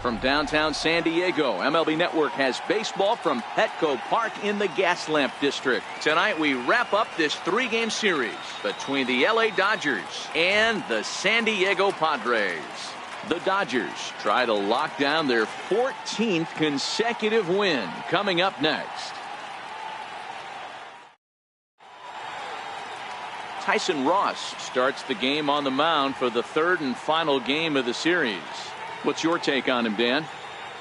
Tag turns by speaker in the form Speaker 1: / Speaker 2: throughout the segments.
Speaker 1: from downtown San Diego, MLB Network has baseball from Petco Park in the Gaslamp District. Tonight we wrap up this three-game series between the LA Dodgers and the San Diego Padres. The Dodgers try to lock down their 14th consecutive win. Coming up next. Tyson Ross starts the game on the mound for the third and final game of the series. What's your take on him, Dan?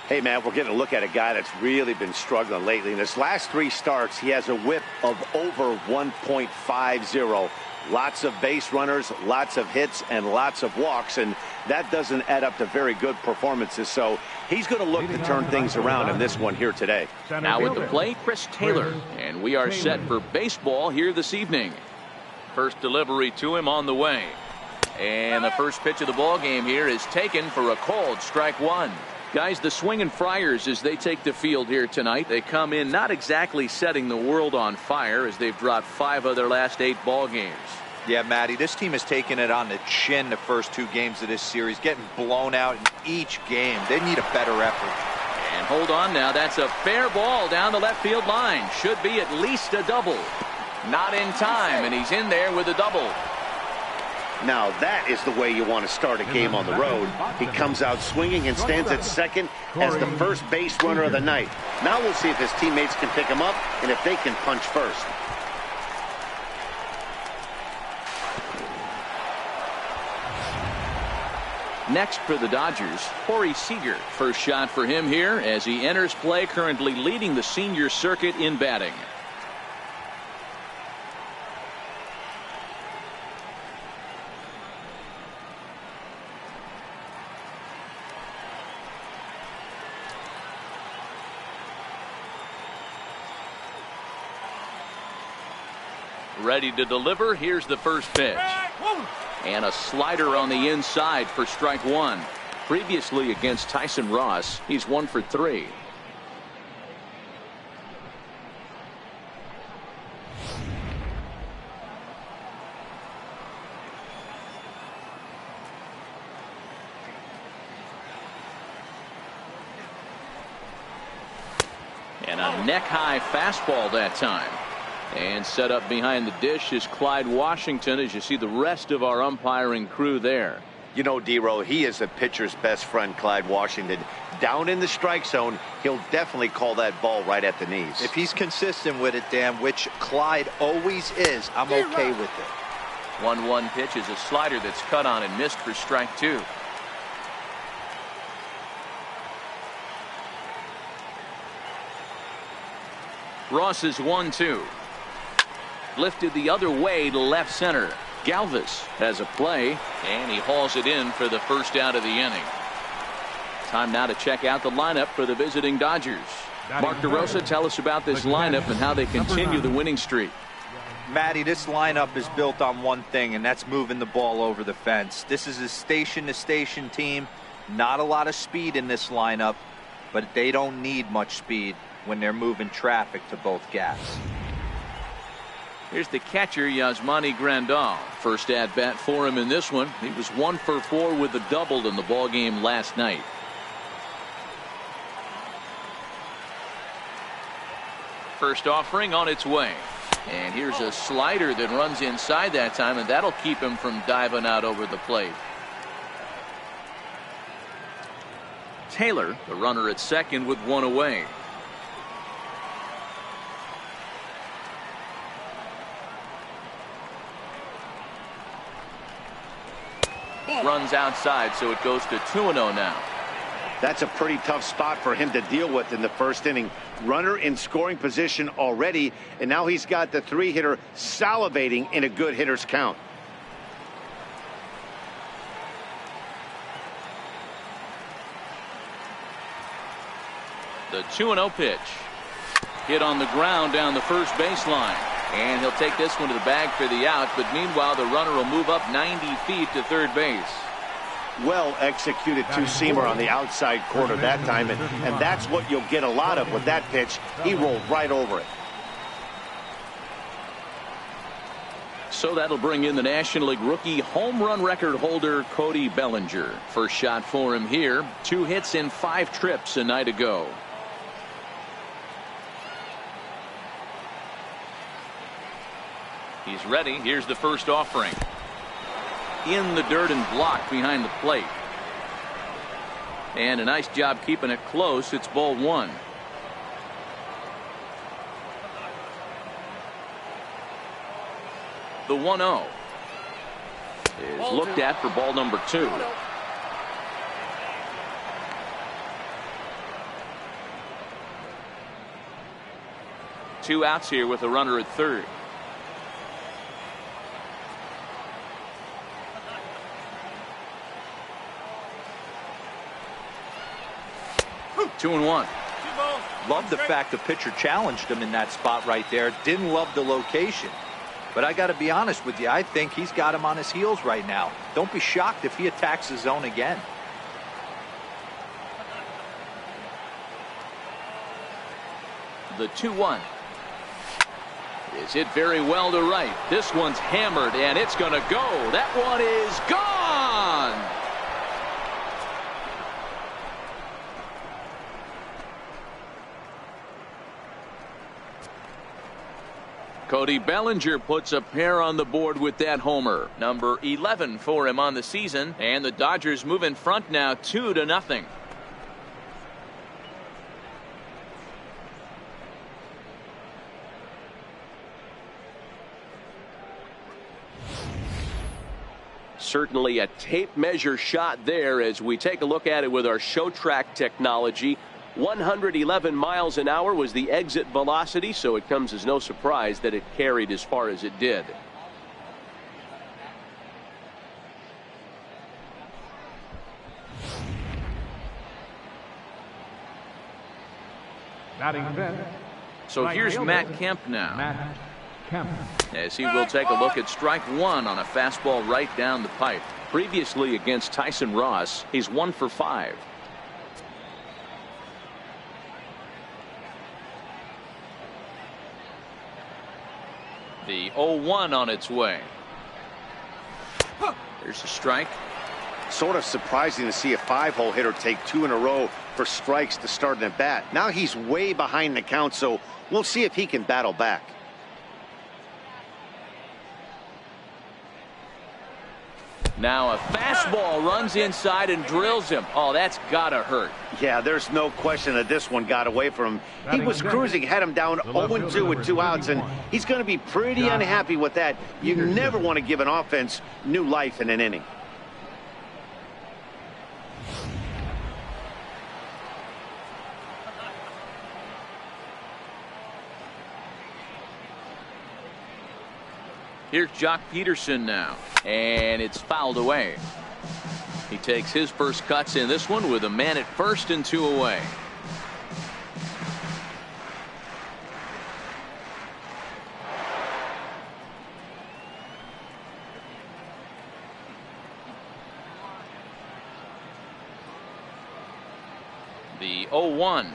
Speaker 2: Hey, man, we're getting a look at a guy that's really been struggling lately. In his last three starts, he has a whip of over 1.50. Lots of base runners, lots of hits, and lots of walks, and that doesn't add up to very good performances. So he's going to look to turn things around in this one here today.
Speaker 1: Now at the plate, Chris Taylor, and we are set for baseball here this evening. First delivery to him on the way. And the first pitch of the ball game here is taken for a called strike one. Guys, the Swinging Friars, as they take the field here tonight, they come in not exactly setting the world on fire as they've dropped 5 of their last 8 ball games.
Speaker 3: Yeah, Matty, this team has taken it on the chin the first 2 games of this series, getting blown out in each game. They need a better effort.
Speaker 1: And hold on now, that's a fair ball down the left field line. Should be at least a double. Not in time, and he's in there with a double.
Speaker 2: Now that is the way you want to start a game on the road. He comes out swinging and stands at second as the first base runner of the night. Now we'll see if his teammates can pick him up and if they can punch first.
Speaker 1: Next for the Dodgers, Corey Seager. First shot for him here as he enters play, currently leading the senior circuit in batting. Ready to deliver. Here's the first pitch. And a slider on the inside for strike one. Previously against Tyson Ross, he's 1 for 3. And a neck-high fastball that time. And set up behind the dish is Clyde Washington, as you see the rest of our umpiring crew there.
Speaker 2: You know, D-Row, he is a pitcher's best friend, Clyde Washington. Down in the strike zone, he'll definitely call that ball right at the knees.
Speaker 3: If he's consistent with it, Dan, which Clyde always is, I'm okay with it.
Speaker 1: 1-1 pitch is a slider that's cut on and missed for strike 2. Ross is 1-2. Lifted the other way to left center. Galvis has a play, and he hauls it in for the first out of the inning. Time now to check out the lineup for the visiting Dodgers. Mark DeRosa, tell us about this lineup and how they continue the winning streak.
Speaker 3: Matty, this lineup is built on one thing, and that's moving the ball over the fence. This is a station-to-station team. Not a lot of speed in this lineup, but they don't need much speed when they're moving traffic to both gaps.
Speaker 1: Here's the catcher, Yasmani Grandal. First at bat for him in this one. He was 1 for 4 with a double in the ball game last night. First offering on its way. And here's a slider that runs inside that time, and that'll keep him from diving out over the plate. Taylor, the runner at second with 1 away. Runs outside, so it goes to 2-0 now.
Speaker 2: That's a pretty tough spot for him to deal with in the first inning. Runner in scoring position already, and now he's got the 3-hitter salivating in a good hitter's count.
Speaker 1: The 2-0 pitch. Hit on the ground down the first baseline. And he'll take this one to the bag for the out, but meanwhile the runner will move up 90 feet to third base.
Speaker 2: Well executed two-seamer on the outside corner that time, and that's what you'll get a lot of with that pitch. He rolled right over it.
Speaker 1: So that'll bring in the National League rookie home run record holder Cody Bellinger. First shot for him here. 2 hits in 5 trips a night ago. He's ready. Here's the first offering. In the dirt and blocked behind the plate. And a nice job keeping it close. It's ball 1. The 1-0 is looked at for ball number 2. Two outs here with a runner at third. Two and one.
Speaker 3: Love the fact the pitcher challenged him in that spot right there. Didn't love the location. But I got to be honest with you, I think he's got him on his heels right now. Don't be shocked if he attacks the zone again.
Speaker 1: The 2-1 is hit very well to right. This one's hammered and it's going to go. That one is gone. Cody Bellinger puts a pair on the board with that homer. Number 11 for him on the season, and the Dodgers move in front now 2-0. Certainly a tape measure shot there as we take a look at it with our show track technology. 111 miles an hour was the exit velocity, so it comes as no surprise that it carried as far as it did. So here's Matt Kemp now. As he will take a look at strike 1 on a fastball right down the pipe. Previously against Tyson Ross, he's 1 for 5. The 0-1 on its way. There's a strike.
Speaker 2: Sort of surprising to see a 5-hole hitter take 2 in a row for strikes to start an at bat. Now he's way behind the count, so we'll see if he can battle back.
Speaker 1: Now a fastball runs inside and drills him. Oh, that's gotta hurt.
Speaker 2: Yeah, there's no question that this one got away from him. He was cruising, had him down 0-2 with 2 outs, and he's going to be pretty unhappy with that. You never want to give an offense new life in an inning.
Speaker 1: Here's Jock Peterson now, and it's fouled away. He takes his first cuts in this one with a man at first and 2 away. The 0-1.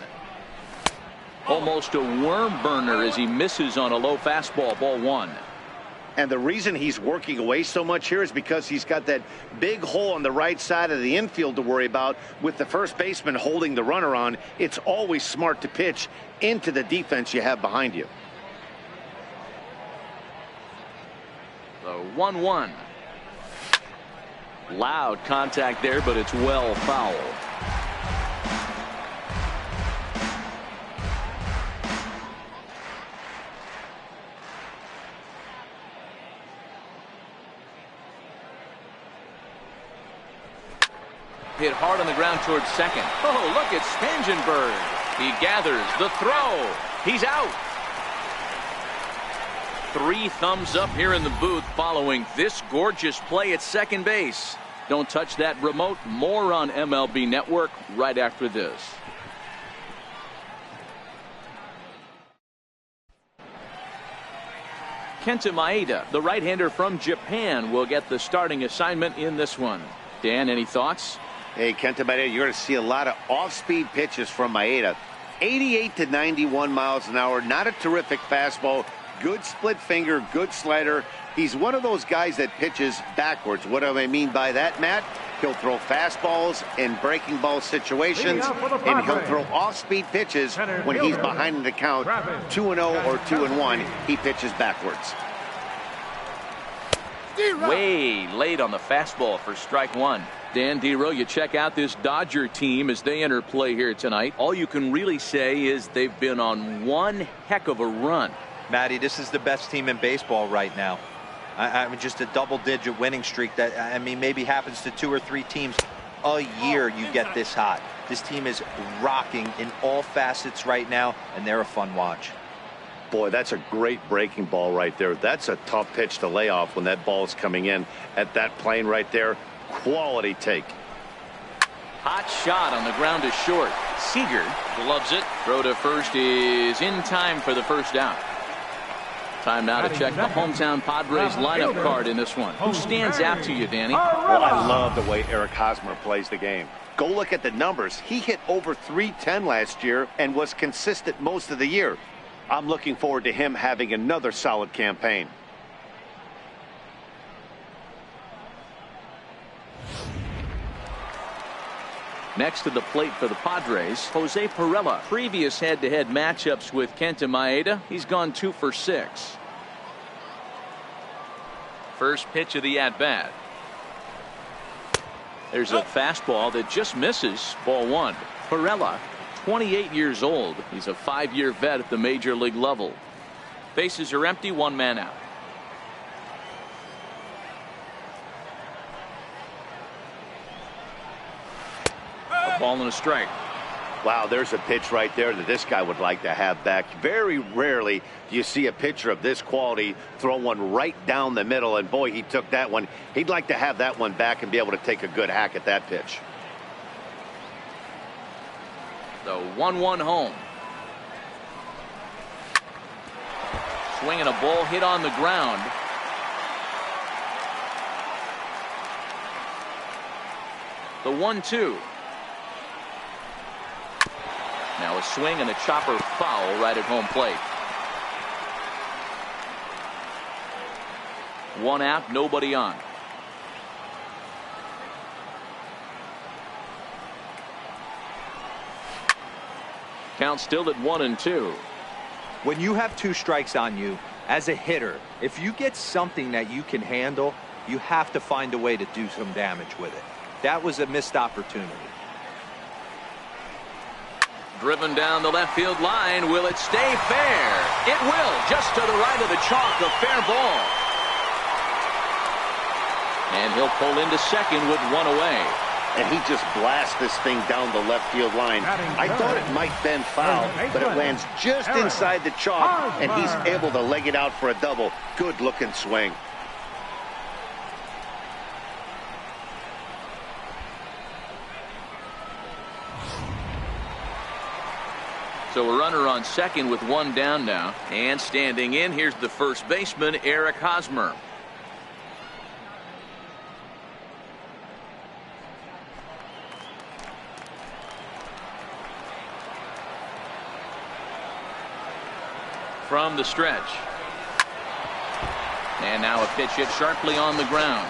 Speaker 1: Almost a worm burner as he misses on a low fastball, ball 1.
Speaker 2: And the reason he's working away so much here is because he's got that big hole on the right side of the infield to worry about. With the first baseman holding the runner on, it's always smart to pitch into the defense you have behind you.
Speaker 1: The 1-1. Loud contact there, but it's well foul. Hit hard on the ground towards second. Oh, look at Spangenberg. He gathers the throw. He's out. 3 thumbs up here in the booth following this gorgeous play at second base. Don't touch that remote. More on MLB Network right after this. Kenta Maeda, the right-hander from Japan, will get the starting assignment in this one. Dan, any thoughts?
Speaker 2: Hey, Kenta Maeda, you're going to see a lot of off-speed pitches from Maeda. 88 to 91 miles an hour, not a terrific fastball. Good split finger, good slider. He's one of those guys that pitches backwards. What do I mean by that, Matt? He'll throw fastballs in breaking ball situations, and he'll throw off-speed pitches when he's behind in the count. 2-0 or 2-1, he pitches backwards.
Speaker 1: Way late on the fastball for strike one. Dan Dero, you check out this Dodger team as they enter play here tonight. All you can really say is they've been on one heck of a run.
Speaker 3: Matty, this is the best team in baseball right now. I mean, just a double-digit winning streak that, I mean, maybe happens to 2 or 3 teams a year. You get this hot. This team is rocking in all facets right now, and they're a fun watch.
Speaker 2: Boy, that's a great breaking ball right there. That's a tough pitch to lay off when that ball is coming in at that plane right there. Quality take.
Speaker 1: Hot shot on the ground to short. Seager gloves it. Throw to first is in time for the first out. Time now to check the hometown Padres lineup card in this one. Who stands out to you, Danny?
Speaker 2: Well, I love the way Eric Hosmer plays the game. Go look at the numbers. He hit over .310 last year and was consistent most of the year. I'm looking forward to him having another solid campaign.
Speaker 1: Next to the plate for the Padres, Jose Pirela. Previous head-to-head matchups with Kenta Maeda, he's gone 2 for 6. First pitch of the at-bat. There's a fastball that just misses. Ball 1. Pirela, 28 years old. He's a 5-year vet at the major league level. Bases are empty, 1 man out. Ball and a strike.
Speaker 2: Wow, there's a pitch right there that this guy would like to have back. Very rarely do you see a pitcher of this quality throw one right down the middle, and boy, he took that one. He'd like to have that one back and be able to take a good hack at that pitch.
Speaker 1: The 1-1 home. Swinging a ball hit on the ground. The 1-2. Now a swing and a chopper foul right at home plate. 1 out, nobody on. Count still at 1-2.
Speaker 3: When you have 2 strikes on you, as a hitter, if you get something that you can handle, you have to find a way to do some damage with it. That was a missed opportunity.
Speaker 1: Driven down the left field line. Will it stay fair? It will. Just to the right of the chalk. A fair ball. And he'll pull into second with 1 away.
Speaker 2: And he just blasts this thing down the left field line. I thought it might bend foul, but it lands just inside the chalk, and he's able to leg it out for a double. Good looking swing.
Speaker 1: So a runner on second with 1 down now. And standing in, here's the first baseman, Eric Hosmer. From the stretch. And now a pitch hit sharply on the ground.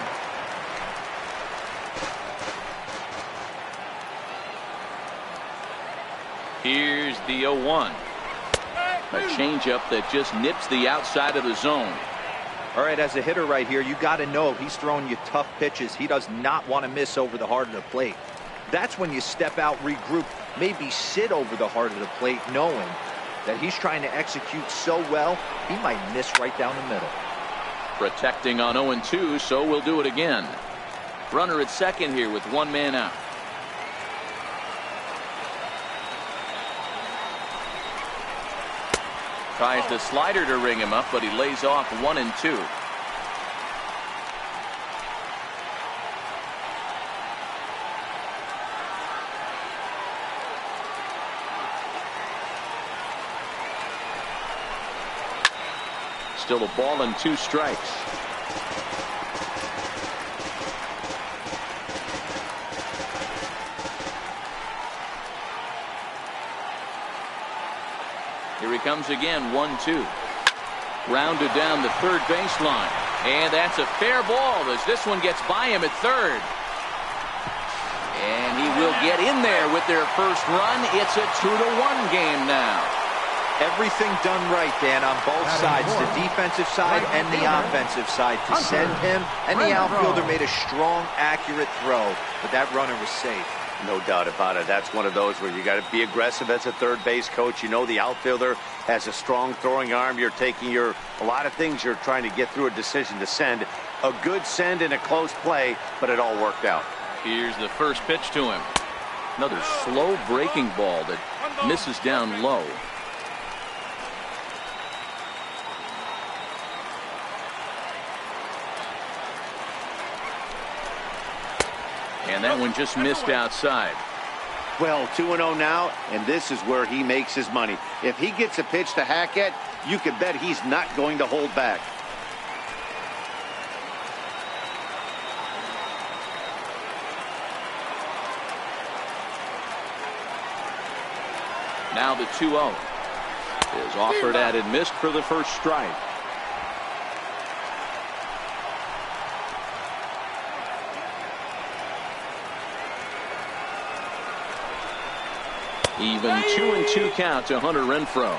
Speaker 1: Here's the 0-1. A changeup that just nips the outside of the zone.
Speaker 3: All right, as a hitter right here, you got to know he's throwing you tough pitches. He does not want to miss over the heart of the plate. That's when you step out, regroup, maybe sit over the heart of the plate, knowing that he's trying to execute so well, he might miss right down the middle.
Speaker 1: Protecting on 0-2, so we'll do it again. Runner at second here with 1 man out. Tries the slider to ring him up, but he lays off 1-2. Still a ball and 2 strikes. Here he comes again, 1-2. Grounded down the third baseline. And that's a fair ball as this one gets by him at third. And he will get in there with their first run. It's a 2-1 game now.
Speaker 3: Everything done right, Dan, on both sides, the defensive side and the offensive side, to send him, and the outfielder made a strong, accurate throw, but that runner was safe.
Speaker 2: No doubt about it. That's one of those where you got to be aggressive as a third base coach. You know the outfielder has a strong throwing arm. You're taking a lot of things you're trying to get through a decision to send. A good send in a close play, but it all worked out.
Speaker 1: Here's the first pitch to him. Another slow breaking ball that misses down low. And that one just missed outside.
Speaker 2: Well, 2-0 now, and this is where he makes his money. If he gets a pitch to hack at, you can bet he's not going to hold back.
Speaker 1: Now the 2-0 is offered at and missed for the first strike. Even 2-2 count to Hunter Renfroe.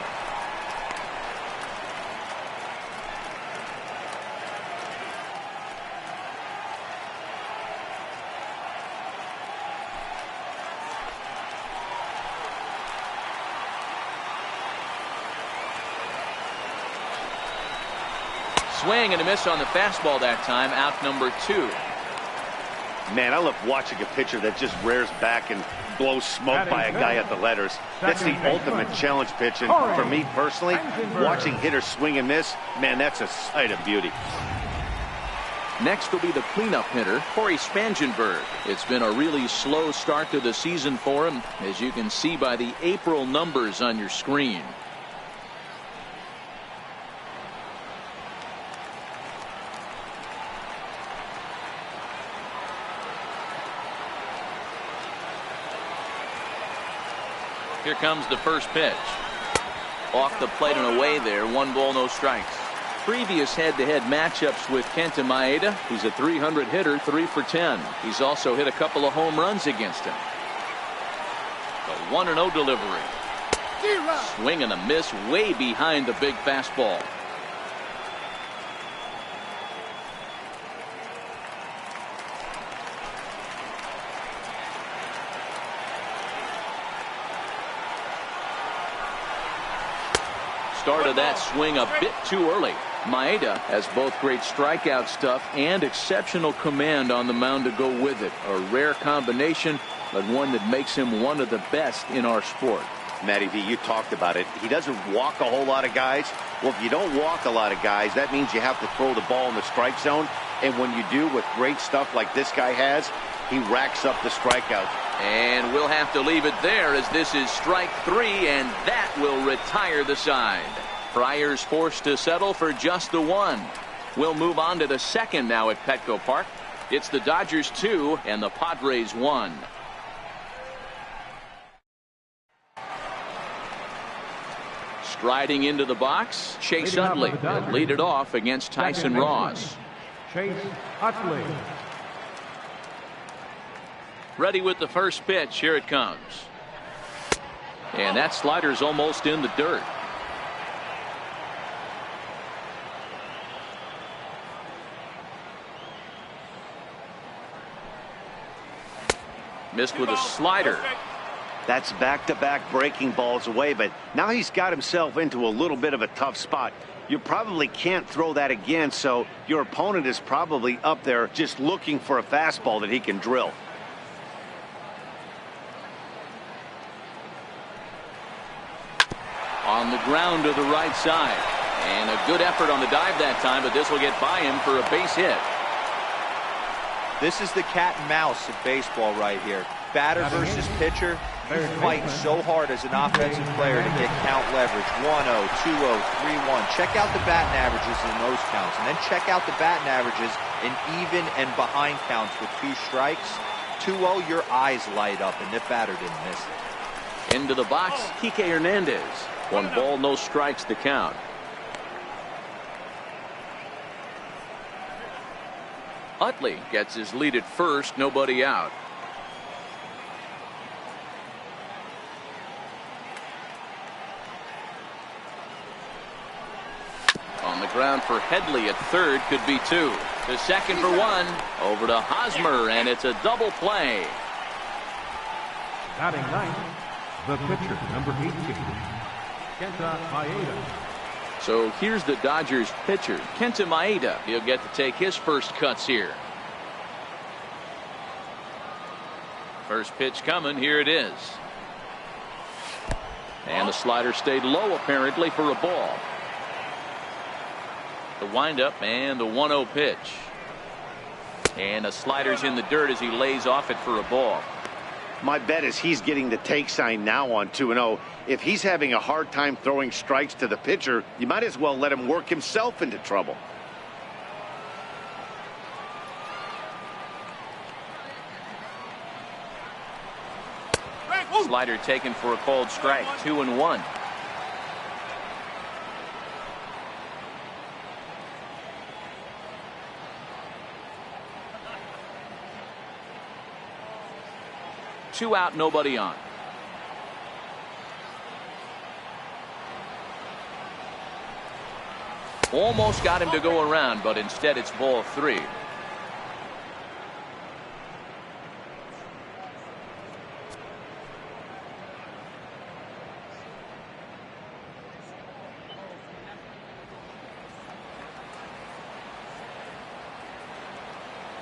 Speaker 1: Swing and a miss on the fastball that time. Out number 2.
Speaker 2: Man, I love watching a pitcher that just rears back and blows smoke by a guy at the letters. That's the ultimate challenge pitch. And for me personally, watching hitters swing and miss, man, that's a sight of beauty.
Speaker 1: Next will be the cleanup hitter, Corey Spangenberg. It's been a really slow start to the season for him, as you can see by the April numbers on your screen. Here comes the first pitch. Off the plate and away there. 1 ball, no strikes. Previous head-to-head matchups with Kenta Maeda. He's a .300 hitter, 3 for 10. He's also hit a couple of home runs against him. The 1-0 delivery. Swing and a miss way behind the big fastball. Started that swing a bit too early. Maeda has both great strikeout stuff and exceptional command on the mound to go with it. A rare combination, but one that makes him one of the best in our sport.
Speaker 2: Matty V, you talked about it. He doesn't walk a whole lot of guys. Well, if you don't walk a lot of guys, that means you have to throw the ball in the strike zone. And when you do with great stuff like this guy has, he racks up the strikeouts.
Speaker 1: And we'll have to leave it there as this is strike 3, and that will retire the side. Friars forced to settle for just the 1. We'll move on to the second now at Petco Park. It's the Dodgers 2 and the Padres 1. Striding into the box, Chase Utley will lead it off against Tyson Ross.
Speaker 4: Chase Utley.
Speaker 1: Ready with the first pitch. Here it comes. And that slider's almost in the dirt. Missed with a slider.
Speaker 2: That's back-to-back breaking balls away, but now he's got himself into a little bit of a tough spot. You probably can't throw that again, so your opponent is probably up there just looking for a fastball that he can drill.
Speaker 1: On the ground to the right side. And a good effort on the dive that time, but this will get by him for a base hit.
Speaker 3: This is the cat and mouse of baseball right here. Batter versus pitcher. You fight so hard as an offensive player to get count leverage. 1-0, 2-0, 3-1. Check out the batting averages in those counts. And then check out the batting averages in even and behind counts with 2 strikes. 2-0, your eyes light up, and the batter didn't miss it.
Speaker 1: Into the box, Kike Hernandez. 1 ball, no strikes to count. Utley gets his lead at first, nobody out. On the ground for Headley at third, could be two. To second for one. Over to Hosmer, and it's a double play.
Speaker 4: Batting ninth, the pitcher, number 18, Kenta Maeda.
Speaker 1: So here's the Dodgers pitcher, Kenta Maeda. He'll get to take his first cuts here. First pitch coming, here it is. And the slider stayed low apparently for a ball. The windup and the 1-0 pitch. And the slider's in the dirt as he lays off it for a ball.
Speaker 2: My bet is he's getting the take sign now on 2-0. If he's having a hard time throwing strikes to the pitcher, you might as well let him work himself into trouble.
Speaker 1: Slider taken for a called strike. 2-1. Two out, nobody on. Almost got him to go around, but instead it's ball three.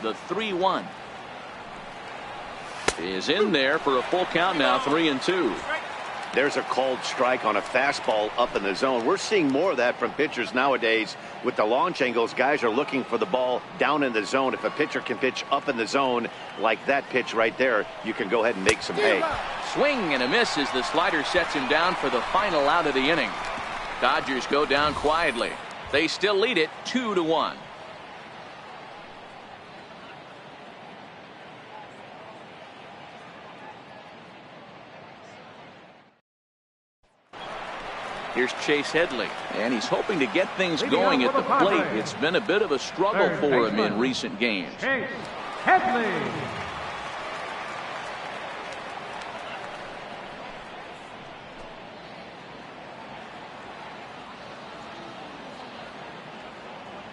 Speaker 1: The 3-1 is in there for a full count now. 3-2.
Speaker 2: There's a called strike on a fastball up in the zone. We're seeing more of that from pitchers nowadays. With the launch angles, guys are looking for the ball down in the zone. If a pitcher can pitch up in the zone like that pitch right there, you can go ahead and make some hay.
Speaker 1: Swing and a miss as the slider sets him down for the final out of the inning. Dodgers go down quietly. They still lead it 2-1. Here's Chase Headley, and he's hoping to get things going at the plate. It's been a bit of a struggle for him in recent games.
Speaker 4: Chase Headley.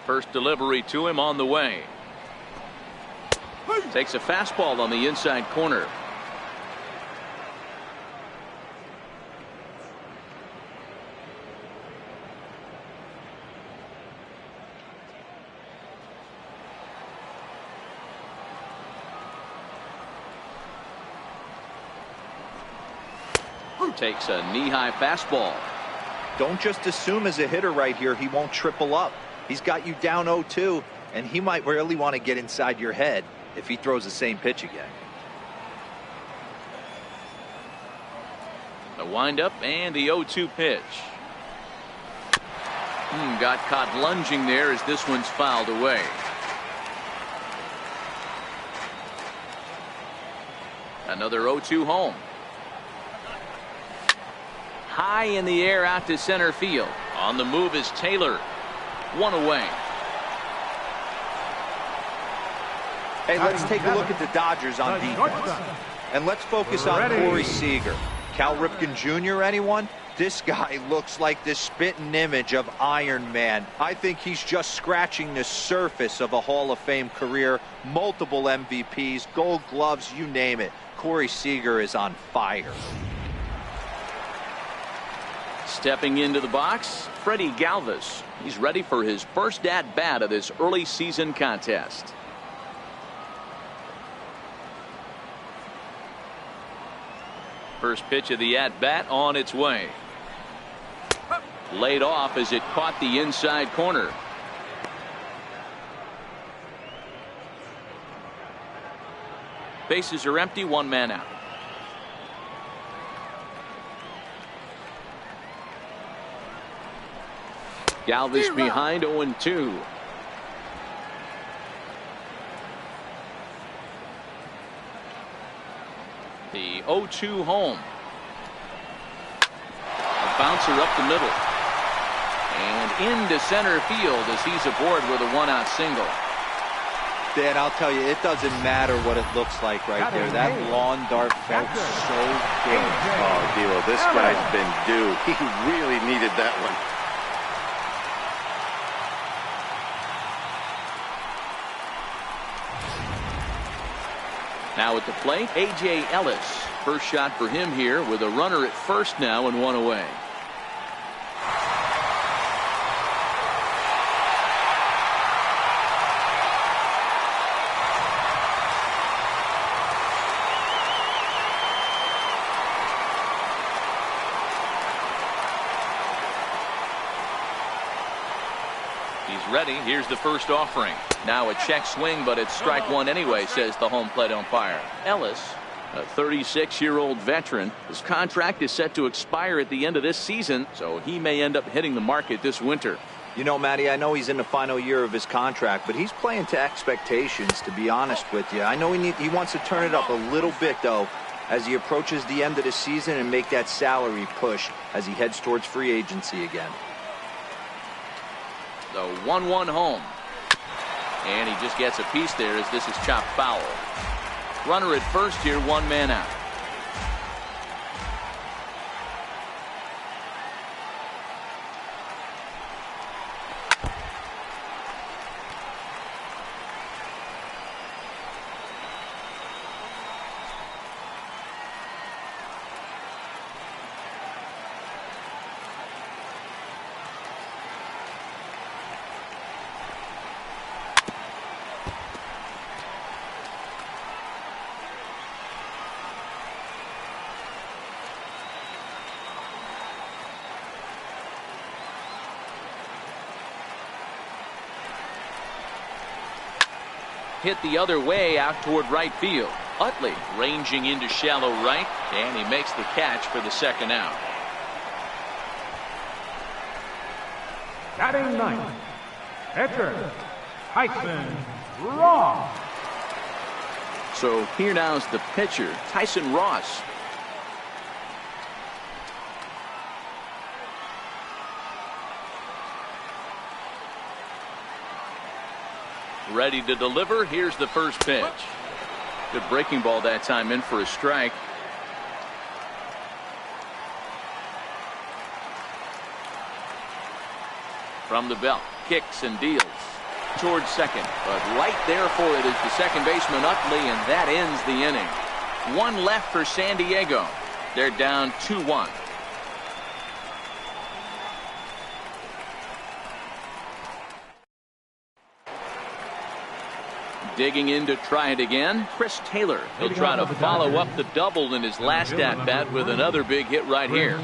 Speaker 1: First delivery to him on the way. Takes a fastball on the inside corner. Takes a knee-high fastball.
Speaker 3: Don't just assume as a hitter right here he won't triple up. He's got you down 0-2, and he might really want to get inside your head if he throws the same pitch again.
Speaker 1: The windup and the 0-2 pitch. Got caught lunging there as this one's fouled away. Another 0-2 home. High in the air out to center field. On the move is Taylor. One away.
Speaker 3: Hey, let's take a look at the Dodgers on defense. And let's focus on Corey Seager. Cal Ripken Jr., anyone? This guy looks like the spitting image of Iron Man. I think he's just scratching the surface of a Hall of Fame career. Multiple MVPs, Gold Gloves, you name it. Corey Seager is on fire.
Speaker 1: Stepping into the box, Freddie Galvis. He's ready for his first at-bat of this early season contest. First pitch of the at-bat on its way. Laid off as it caught the inside corner. Bases are empty, one man out. Galvis behind 0-2. The 0-2 home. A bouncer up the middle. And into center field as he's aboard with a one-out single.
Speaker 3: Dan, I'll tell you, it doesn't matter what it looks like right there. That lawn dart felt so good.
Speaker 2: Oh, D'Lo, this guy's been due. He really needed that one.
Speaker 1: Now at the plate, A.J. Ellis. First shot for him here with a runner at first now and one away. He's ready. Here's the first offering. Now a check swing, but it's strike one anyway, says the home plate umpire. Ellis, a 36-year-old veteran. His contract is set to expire at the end of this season, so he may end up hitting the market this winter.
Speaker 3: You know, Matty, I know he's in the final year of his contract, but he's playing to expectations, to be honest with you. I know he wants to turn it up a little bit, though, as he approaches the end of the season and make that salary push as he heads towards free agency again.
Speaker 1: The 1-1 home. And he just gets a piece there as this is chopped foul. Runner at first here, one man out. Hit the other way out toward right field. Utley ranging into shallow right, and he makes the catch for the second out.
Speaker 4: Batting ninth, pitcher, Tyson Ross.
Speaker 1: So here now's the pitcher, Tyson Ross. Ready to deliver. Here's the first pitch. Good breaking ball that time, in for a strike. From the belt, kicks and deals towards second, but right there for it is the second baseman Utley, and that ends the inning. One left for San Diego. They're down 2-1. Digging in to try it again, Chris Taylor. He'll try to follow up the double in his last at-bat with another big hit right here.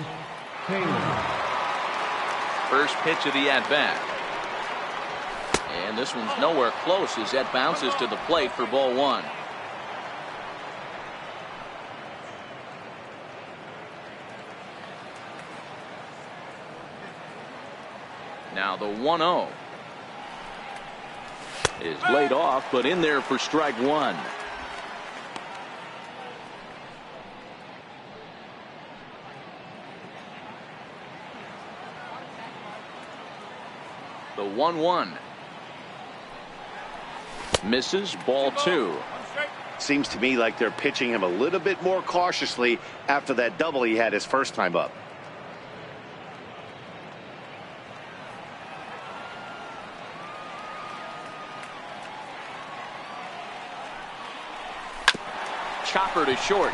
Speaker 1: First pitch of the at-bat. And this one's nowhere close as that bounces to the plate for ball one. Now the 1-0. Is laid off, but in there for strike one. The 1-1. Misses, ball two.
Speaker 2: Seems to me like they're pitching him a little bit more cautiously after that double he had his first time up.
Speaker 1: Chopper to short.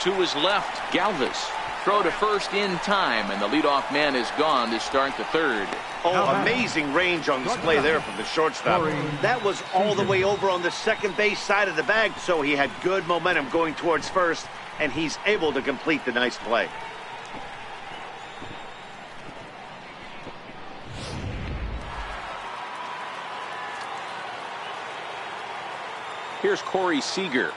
Speaker 1: To his left, Galvis. Throw to first in time, and the leadoff man is gone to start the third.
Speaker 2: Oh, amazing range on display there from the shortstop. That was all the way over on the second base side of the bag, so he had good momentum going towards first, and he's able to complete the nice play.
Speaker 1: Here's Corey Seager,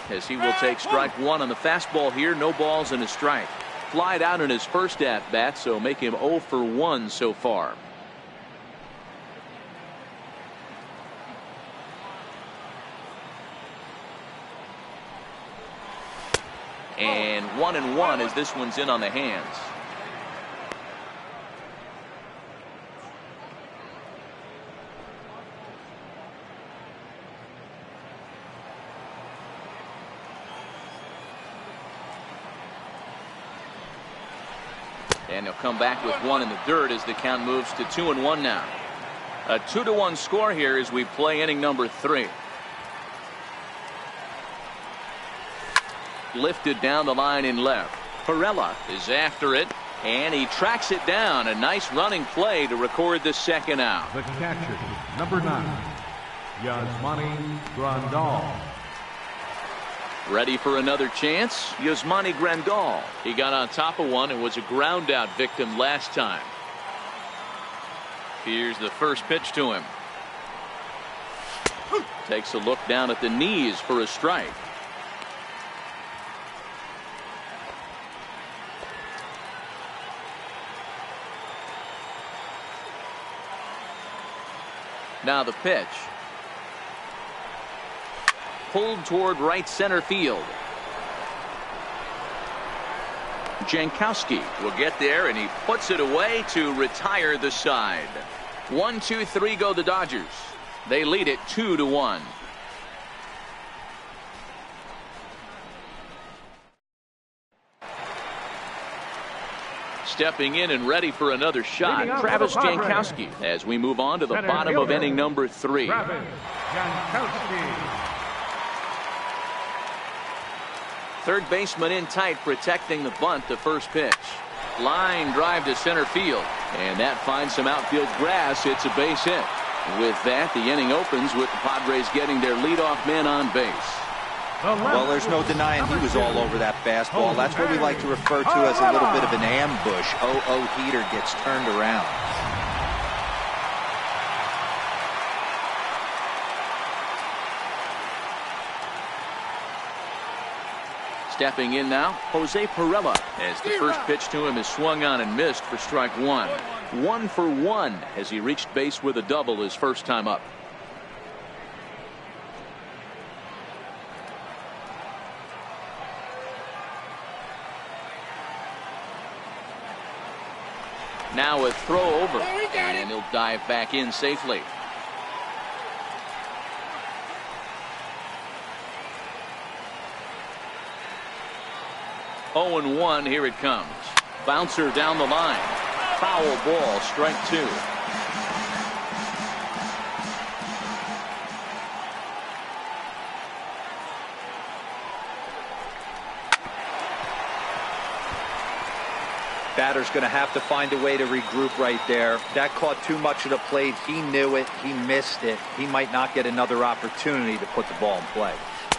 Speaker 1: as he will take strike one on the fastball here. No balls and a strike. Flied out in his first at bat, so make him 0 for 1 so far. And 1-1 as this one's in on the hands. And he'll come back with one in the dirt as the count moves to 2-1 now. A 2-1 score here as we play inning number 3. Lifted down the line in left. Perella is after it, and he tracks it down. A nice running play to record the second out.
Speaker 4: The catcher, number 9, Yasmani Grandal.
Speaker 1: Ready for another chance? Yasmani Grandal. He got on top of one and was a ground out victim last time. Here's the first pitch to him. Takes a look down at the knees for a strike. Now the pitch. Pulled toward right center field. Jankowski will get there, and he puts it away to retire the side. 1-2-3 go the Dodgers. They lead it 2-1. Stepping in and ready for another shot, Travis Jankowski, as we move on to the bottom of inning number 3.
Speaker 4: Travis Jankowski.
Speaker 1: Third baseman in tight, protecting the bunt. The first pitch. Line drive to center field, and that finds some outfield grass. It's a base hit. With that, the inning opens with the Padres getting their leadoff man on base.
Speaker 3: Well, there's no denying he was all over that fastball. That's what we like to refer to as a little bit of an ambush. Heater gets turned around.
Speaker 1: Stepping in now, Jose Perella, as the first pitch to him is swung on and missed for strike 1. 1 for 1 as he reached base with a double his first time up. Now a throw over, and he'll dive back in safely. Oh, 0-1, here it comes. Bouncer down the line. Foul ball, strike 2.
Speaker 3: Batter's going to have to find a way to regroup right there. That caught too much of the plate. He knew it. He missed it. He might not get another opportunity to put the ball in play.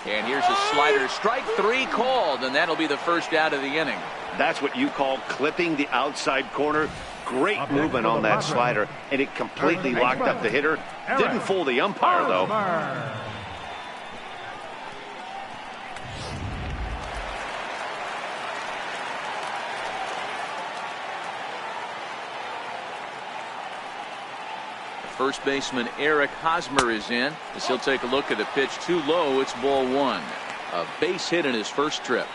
Speaker 1: And here's a slider. Strike 3 called, and that'll be the first out of the inning.
Speaker 2: That's what you call clipping the outside corner. Great movement on that slider, and it completely locked up the hitter. Didn't fool the umpire, though.
Speaker 1: First baseman Eric Hosmer is in as he'll take a look at a pitch too low. It's ball 1. A base hit in his first trip.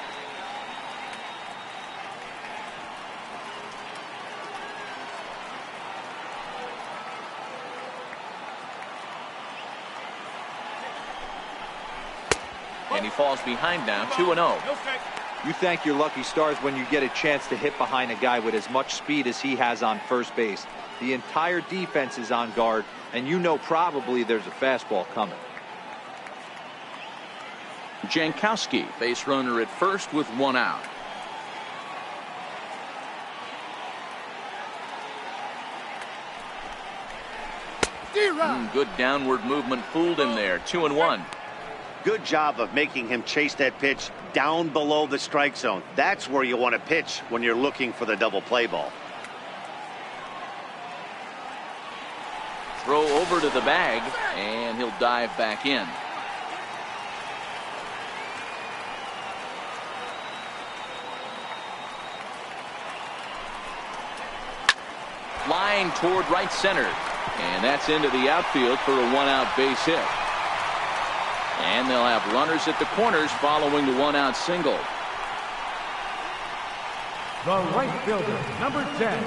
Speaker 1: And he falls behind now, 2-0.
Speaker 3: You thank your lucky stars when you get a chance to hit behind a guy with as much speed as he has on first base. The entire defense is on guard, and you know probably there's a fastball coming.
Speaker 1: Jankowski, base runner at first with 1 out. Good downward movement fooled him there. 2-1.
Speaker 2: Good job of making him chase that pitch down below the strike zone. That's where you want to pitch when you're looking for the double play ball.
Speaker 1: Throw over to the bag, and he'll dive back in. Line toward right center, and that's into the outfield for a 1-out base hit. And they'll have runners at the corners following the 1-out single.
Speaker 4: The right fielder, number 10,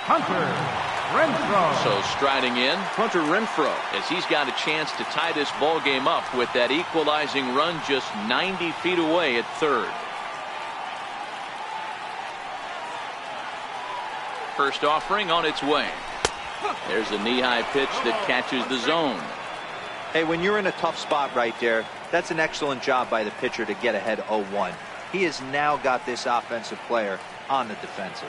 Speaker 4: Hunter Renfroe.
Speaker 1: So striding in, Hunter Renfroe, as he's got a chance to tie this ball game up with that equalizing run just 90 feet away at third. First offering on its way. There's a knee-high pitch that catches the zone.
Speaker 3: Hey, when you're in a tough spot right there, that's an excellent job by the pitcher to get ahead 0-1. He has now got this offensive player on the defensive.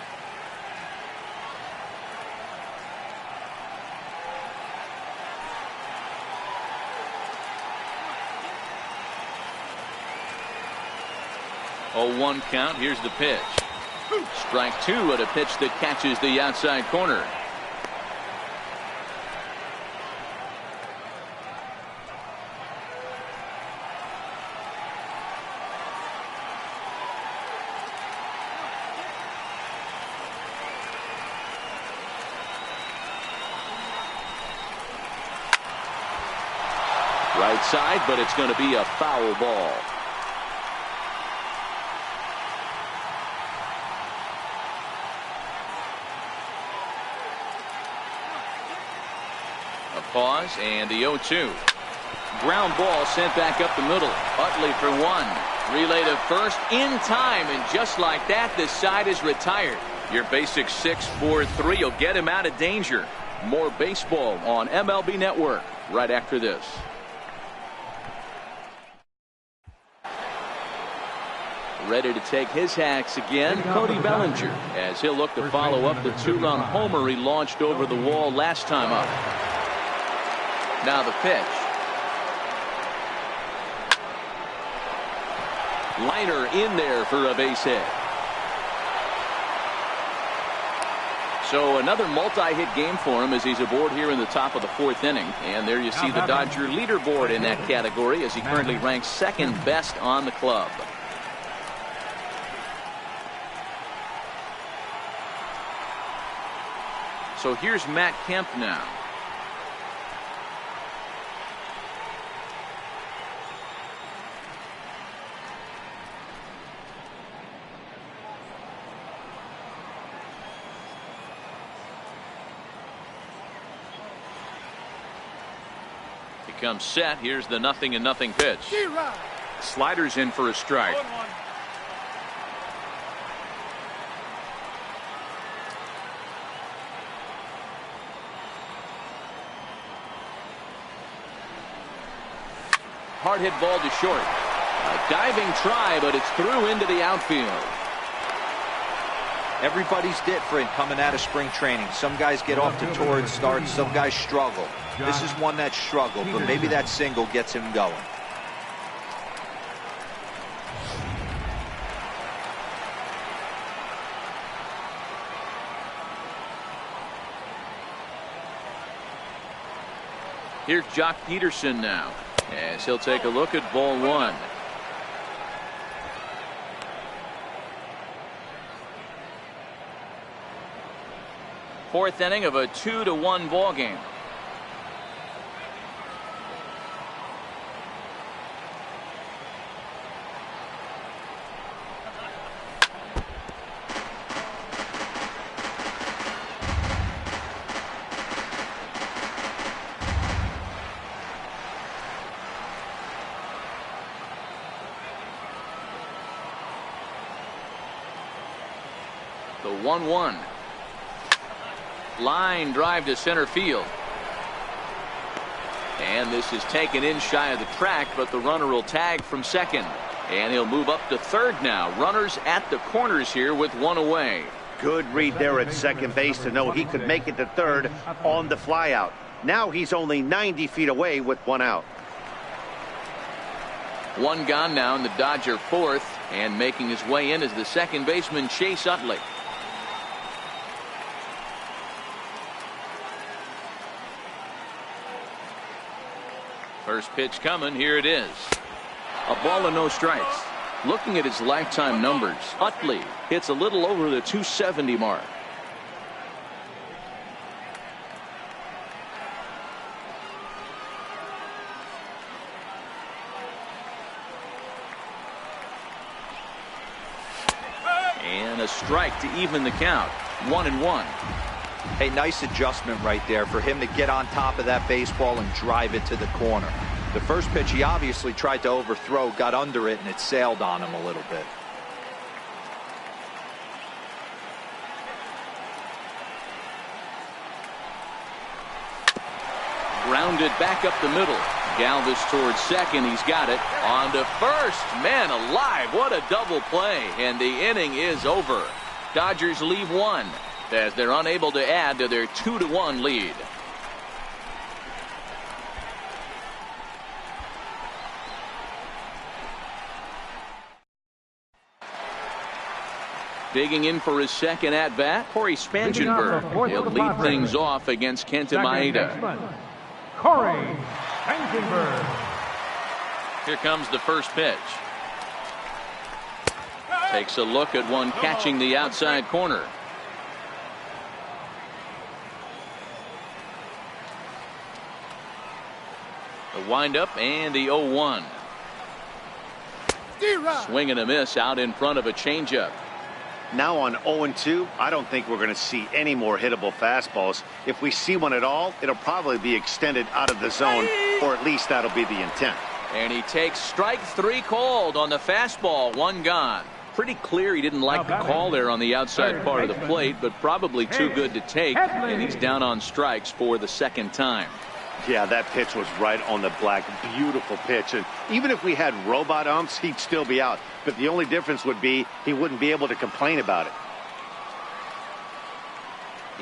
Speaker 1: Oh, 1 count. Here's the pitch. Strike 2 at a pitch that catches the outside corner. Right side, but it's going to be a foul ball. A pause and the 0-2. Ground ball sent back up the middle. Utley for 1. Relay to first in time, and just like that, this side is retired. Your basic 6-4-3 will get him out of danger. More baseball on MLB Network right after this. Ready to take his hacks again, Cody Bellinger, as he'll look to follow up the 2-run homer he launched over the wall last time up. Now the pitch. Liner in there for a base hit. So another multi-hit game for him as he's aboard here in the top of the 4th inning. And there you see the Dodger leaderboard in that category as he currently ranks 2nd best on the club. So here's Matt Kemp now. He comes set. Here's the 0-0 pitch. Sliders in for a strike. Hard hit ball to short. A diving try, but it's through into the outfield.
Speaker 3: Everybody's different coming out of spring training. Some guys get off to torrid starts. Some guys struggle. This is one that struggled, but maybe that single gets him going.
Speaker 1: Here's Jock Peterson now, as he'll take a look at ball 1. Fourth inning of a 2-1 ball game. The 1-1. Line drive to center field. And this is taken in shy of the track, but the runner will tag from second. And he'll move up to third now. Runners at the corners here with 1 away.
Speaker 2: Good read there at second base to know he could make it to third on the flyout. Now he's only 90 feet away with 1 out.
Speaker 1: 1 gone now in the Dodger 4th, and making his way in is the second baseman Chase Utley. First pitch coming. Here it is. A ball and no strikes. Looking at his lifetime numbers, Utley hits a little over the 270 mark. And a strike to even the count. 1-1.
Speaker 3: Hey, nice adjustment right there for him to get on top of that baseball and drive it to the corner. The first pitch he obviously tried to overthrow, got under it, and it sailed on him a little bit.
Speaker 1: Grounded back up the middle. Galvis towards second. He's got it. On to first. Man alive, what a double play. And the inning is over. Dodgers leave one as they're unable to add to their 2-1 lead. Digging in for his second at-bat, Corey Spangenberg. He'll lead things off against Kenta Maeda.
Speaker 4: Corey Spangenberg.
Speaker 1: Here comes the first pitch. Takes a look at one catching the outside corner. The windup and the 0-1. Swing and a miss out in front of a changeup.
Speaker 2: Now on 0-2, I don't think we're going to see any more hittable fastballs. If we see one at all, it'll probably be extended out of the zone, or at least that'll be the intent.
Speaker 1: And he takes strike 3 called on the fastball. 1 gone. Pretty clear he didn't like the call there on the outside part of the plate, but probably too good to take, and he's down on strikes for the second time.
Speaker 2: Yeah, that pitch was right on the black. Beautiful pitch. And even if we had robot umps, he'd still be out. But the only difference would be he wouldn't be able to complain about it.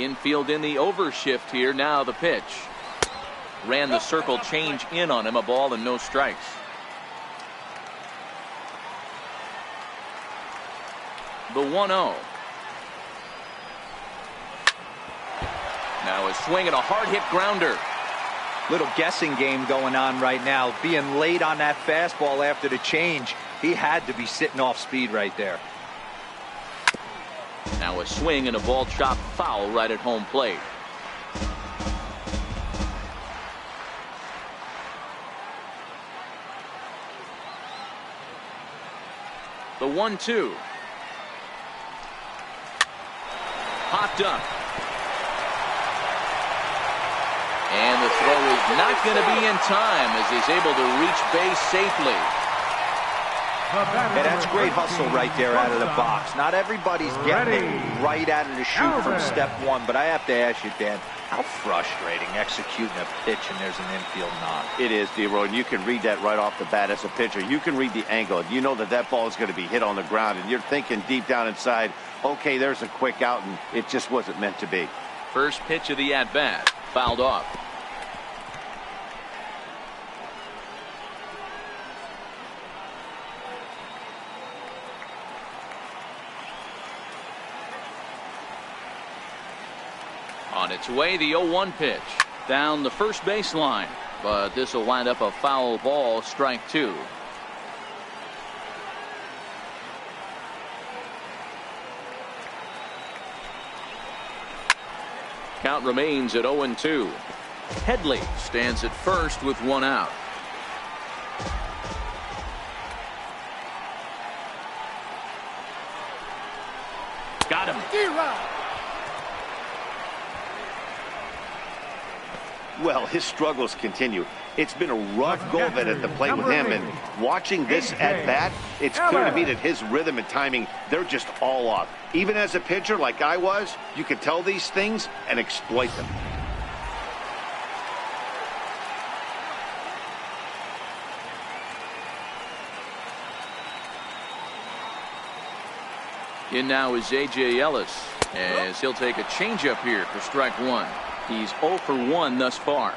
Speaker 1: Infield in the overshift here. Now the pitch. Ran the circle change in on him. A ball and no strikes. The 1-0. Now a swing and a hard hit grounder.
Speaker 3: Little guessing game going on right now. Being late on that fastball after the change. He had to be sitting off speed right there.
Speaker 1: Now a swing and a ball chopped foul right at home plate. The 1-2. Popped up. And the throw is not going to be in time as he's able to reach base safely.
Speaker 3: Yeah, that's great hustle right there out of the box. Not everybody's getting it right out of the chute from step one, but I have to ask you, Dan, how frustrating executing a pitch and there's an infield knock.
Speaker 2: It is, D-Roy, and you can read that right off the bat as a pitcher. You can read the angle. You know that that ball is going to be hit on the ground, and you're thinking deep down inside, okay, there's a quick out, and it just wasn't meant to be.
Speaker 1: First pitch of the at-bat, fouled off. On its way, the 0-1 pitch. Down the first baseline. But this will wind up a foul ball, strike 2. Count remains at 0-2. Headley stands at first with 1 out. Got him.
Speaker 2: Well, his struggles continue. It's been a rough go of it at the plate with him, and watching this at bat, it's clear to me that his rhythm and timing, they're just all off. Even as a pitcher like I was, you can tell these things and exploit them.
Speaker 1: In now is A.J. Ellis as he'll take a changeup here for strike 1. He's 0 for 1 thus far.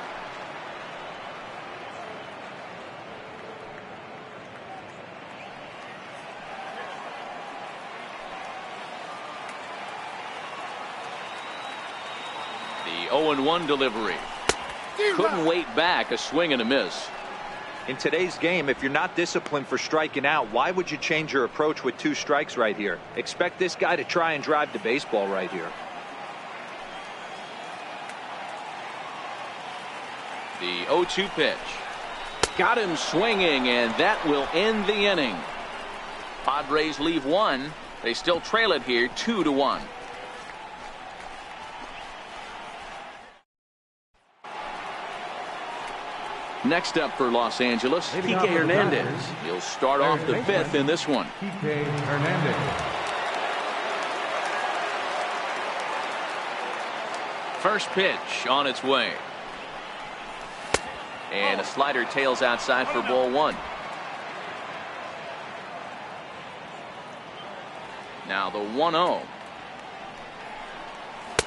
Speaker 1: The 0-1 delivery. Couldn't wait back. A swing and a miss.
Speaker 3: In today's game, if you're not disciplined for striking out, why would you change your approach with 2 strikes right here? Expect this guy to try and drive the baseball right here.
Speaker 1: The 0-2 pitch. Got him swinging, and that will end the inning. Padres leave 1. They still trail it here 2-1. Next up for Los Angeles, Kike Hernandez. He'll start off the 5th in this one.
Speaker 4: Kike Hernandez.
Speaker 1: First pitch on its way. And a slider tails outside for ball one. Now the 1-0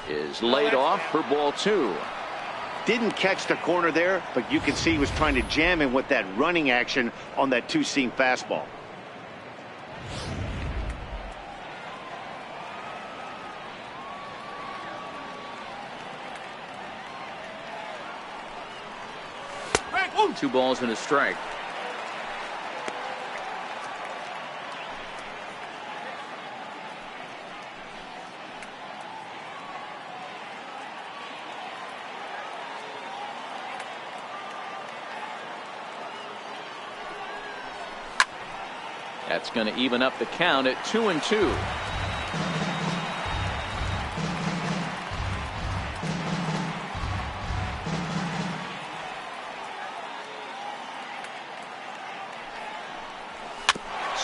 Speaker 1: is laid off for ball two.
Speaker 2: Didn't catch the corner there, but you can see he was trying to jam him with that running action on that two-seam fastball.
Speaker 1: Two balls and a strike. That's going to even up the count at 2-2.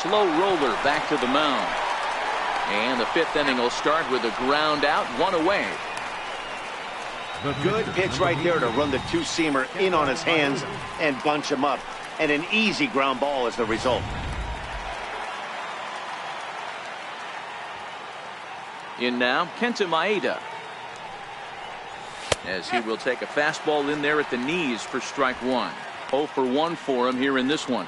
Speaker 1: Slow roller back to the mound. And the fifth inning will start with a ground out, one away.
Speaker 2: Good pitch right there to run the two-seamer in on his hands and bunch him up. And an easy ground ball as the result.
Speaker 1: In now, Kenta Maeda. As he will take a fastball in there at the knees for strike one. 0 for 1 for him here in this one.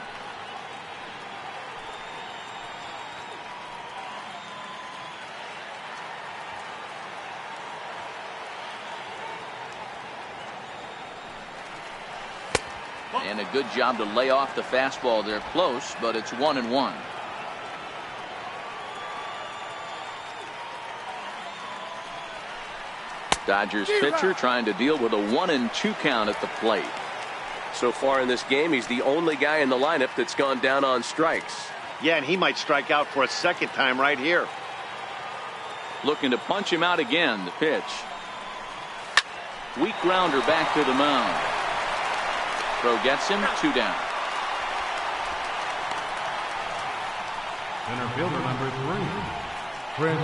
Speaker 1: And a good job to lay off the fastball there close, but it's 1-1. Dodgers pitcher trying to deal with a 1-2 count at the plate.
Speaker 5: So far in this game, he's the only guy in the lineup that's gone down on strikes.
Speaker 2: Yeah, and he might strike out for a second time right here.
Speaker 1: Looking to punch him out again. The pitch. Weak grounder back to the mound. Throw gets him, 2 down.
Speaker 4: Center fielder number 3, Chris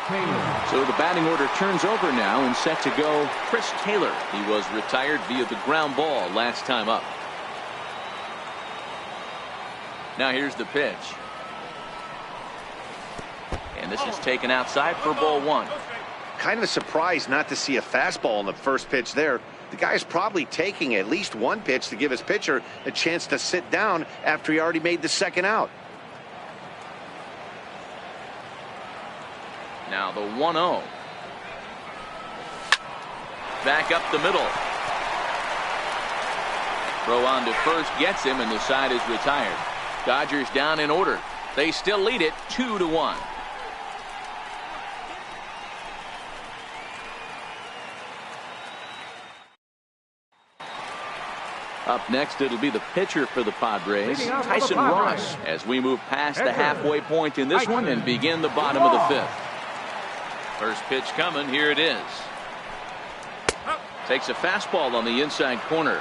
Speaker 4: Taylor.
Speaker 1: So the batting order turns over now and set to go Chris Taylor. He was retired via the ground ball last time up. Now here's the pitch. And this is taken outside for ball one.
Speaker 2: Kind of surprised not to see a fastball on the first pitch there. The guy's probably taking at least one pitch to give his pitcher a chance to sit down after he already made the second out.
Speaker 1: Now the 1-0. Back up the middle. Throw on to first gets him, and the side is retired. Dodgers down in order. They still lead it 2-1. Up next, it'll be the pitcher for the Padres, Tyson Ross, as we move past the halfway point in this one and begin the bottom of the fifth. First pitch coming. Here it is. Takes a fastball on the inside corner.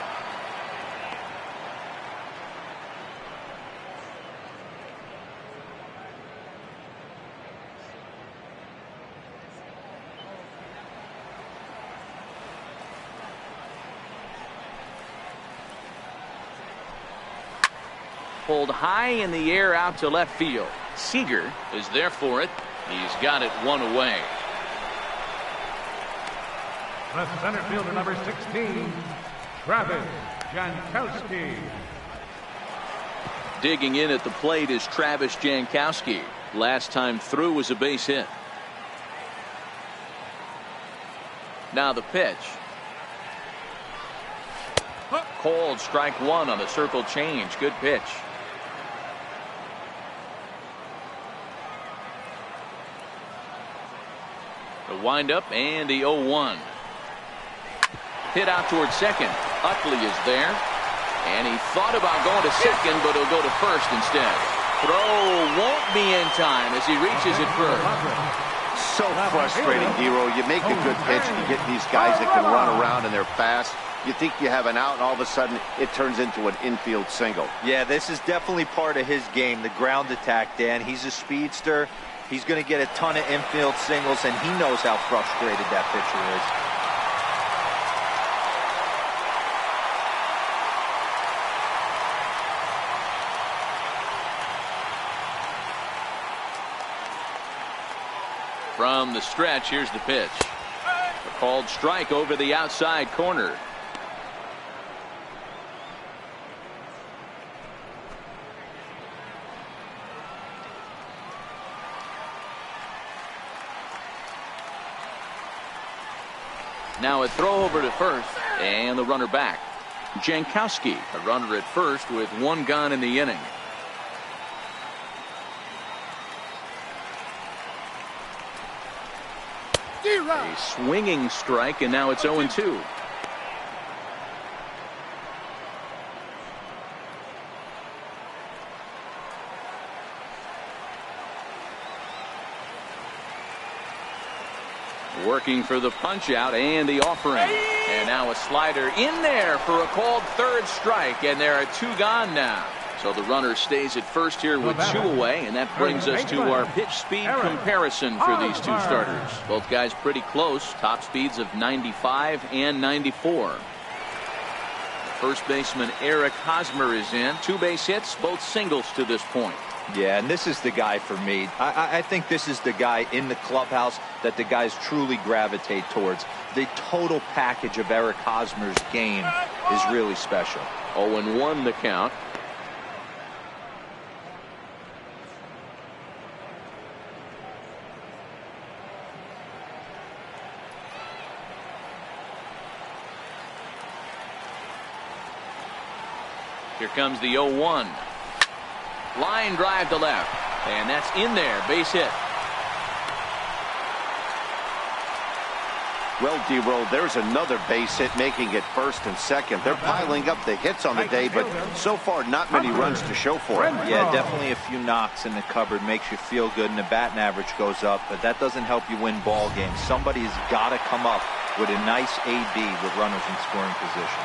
Speaker 1: Pulled high in the air out to left field. Seager is there for it. He's got it one away.
Speaker 4: The center fielder number 16, Travis Jankowski.
Speaker 1: Digging in at the plate is Travis Jankowski. Last time through was a base hit. Now the pitch. Called strike one on the circle change. Good pitch. The windup and the 0-1. Hit out towards second. Utley is there. And he thought about going to second, but he'll go to first instead. Throw won't be in time as he reaches it first.
Speaker 2: So frustrating, Dero. You make a good pitch and you get these guys that can run around and they're fast. You think you have an out, and all of a sudden it turns into an infield single.
Speaker 3: Yeah, this is definitely part of his game, the ground attack, Dan. He's a speedster. He's going to get a ton of infield singles, and he knows how frustrated that pitcher is.
Speaker 1: From the stretch, here's the pitch. A called strike over the outside corner. Now a throw over to first, and the runner back. Jankowski, a runner at first with one gone in the inning. A swinging strike, and now it's 0-2. Working for the punch out and the offering. And now a slider in there for a called third strike, and there are two gone now. So the runner stays at first here with two away, and that brings us to our pitch speed comparison for these two starters. Both guys pretty close, top speeds of 95 and 94. First baseman Eric Hosmer is in. 2 base hits, both singles to this point.
Speaker 3: Yeah, and this is the guy for me. I think this is the guy in the clubhouse that the guys truly gravitate towards. The total package of Eric Hosmer's game is really special.
Speaker 1: 0-1 the count. Here comes the 0-1. Line drive to left, and that's in there. Base hit.
Speaker 2: Well, D-Roll, there's another base hit, making it first and second. They're piling up the hits on the day, but so far not many runs to show for it.
Speaker 3: Yeah, definitely a few knocks in the cupboard makes you feel good, and the batting average goes up, but that doesn't help you win ball games. Somebody's got to come up with a nice AB with runners in scoring position.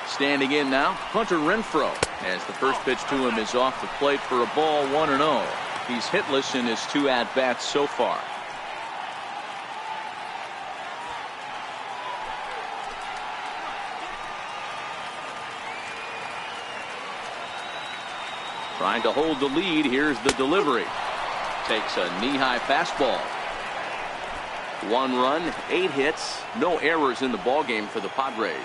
Speaker 1: Standing in now, Hunter Renfroe, as the first pitch to him is off the plate for a ball, 1-0. He's hitless in his 2 at-bats so far. Trying to hold the lead. Here's the delivery. Takes a knee-high fastball. 1 run, 8 hits, no errors in the ballgame for the Padres.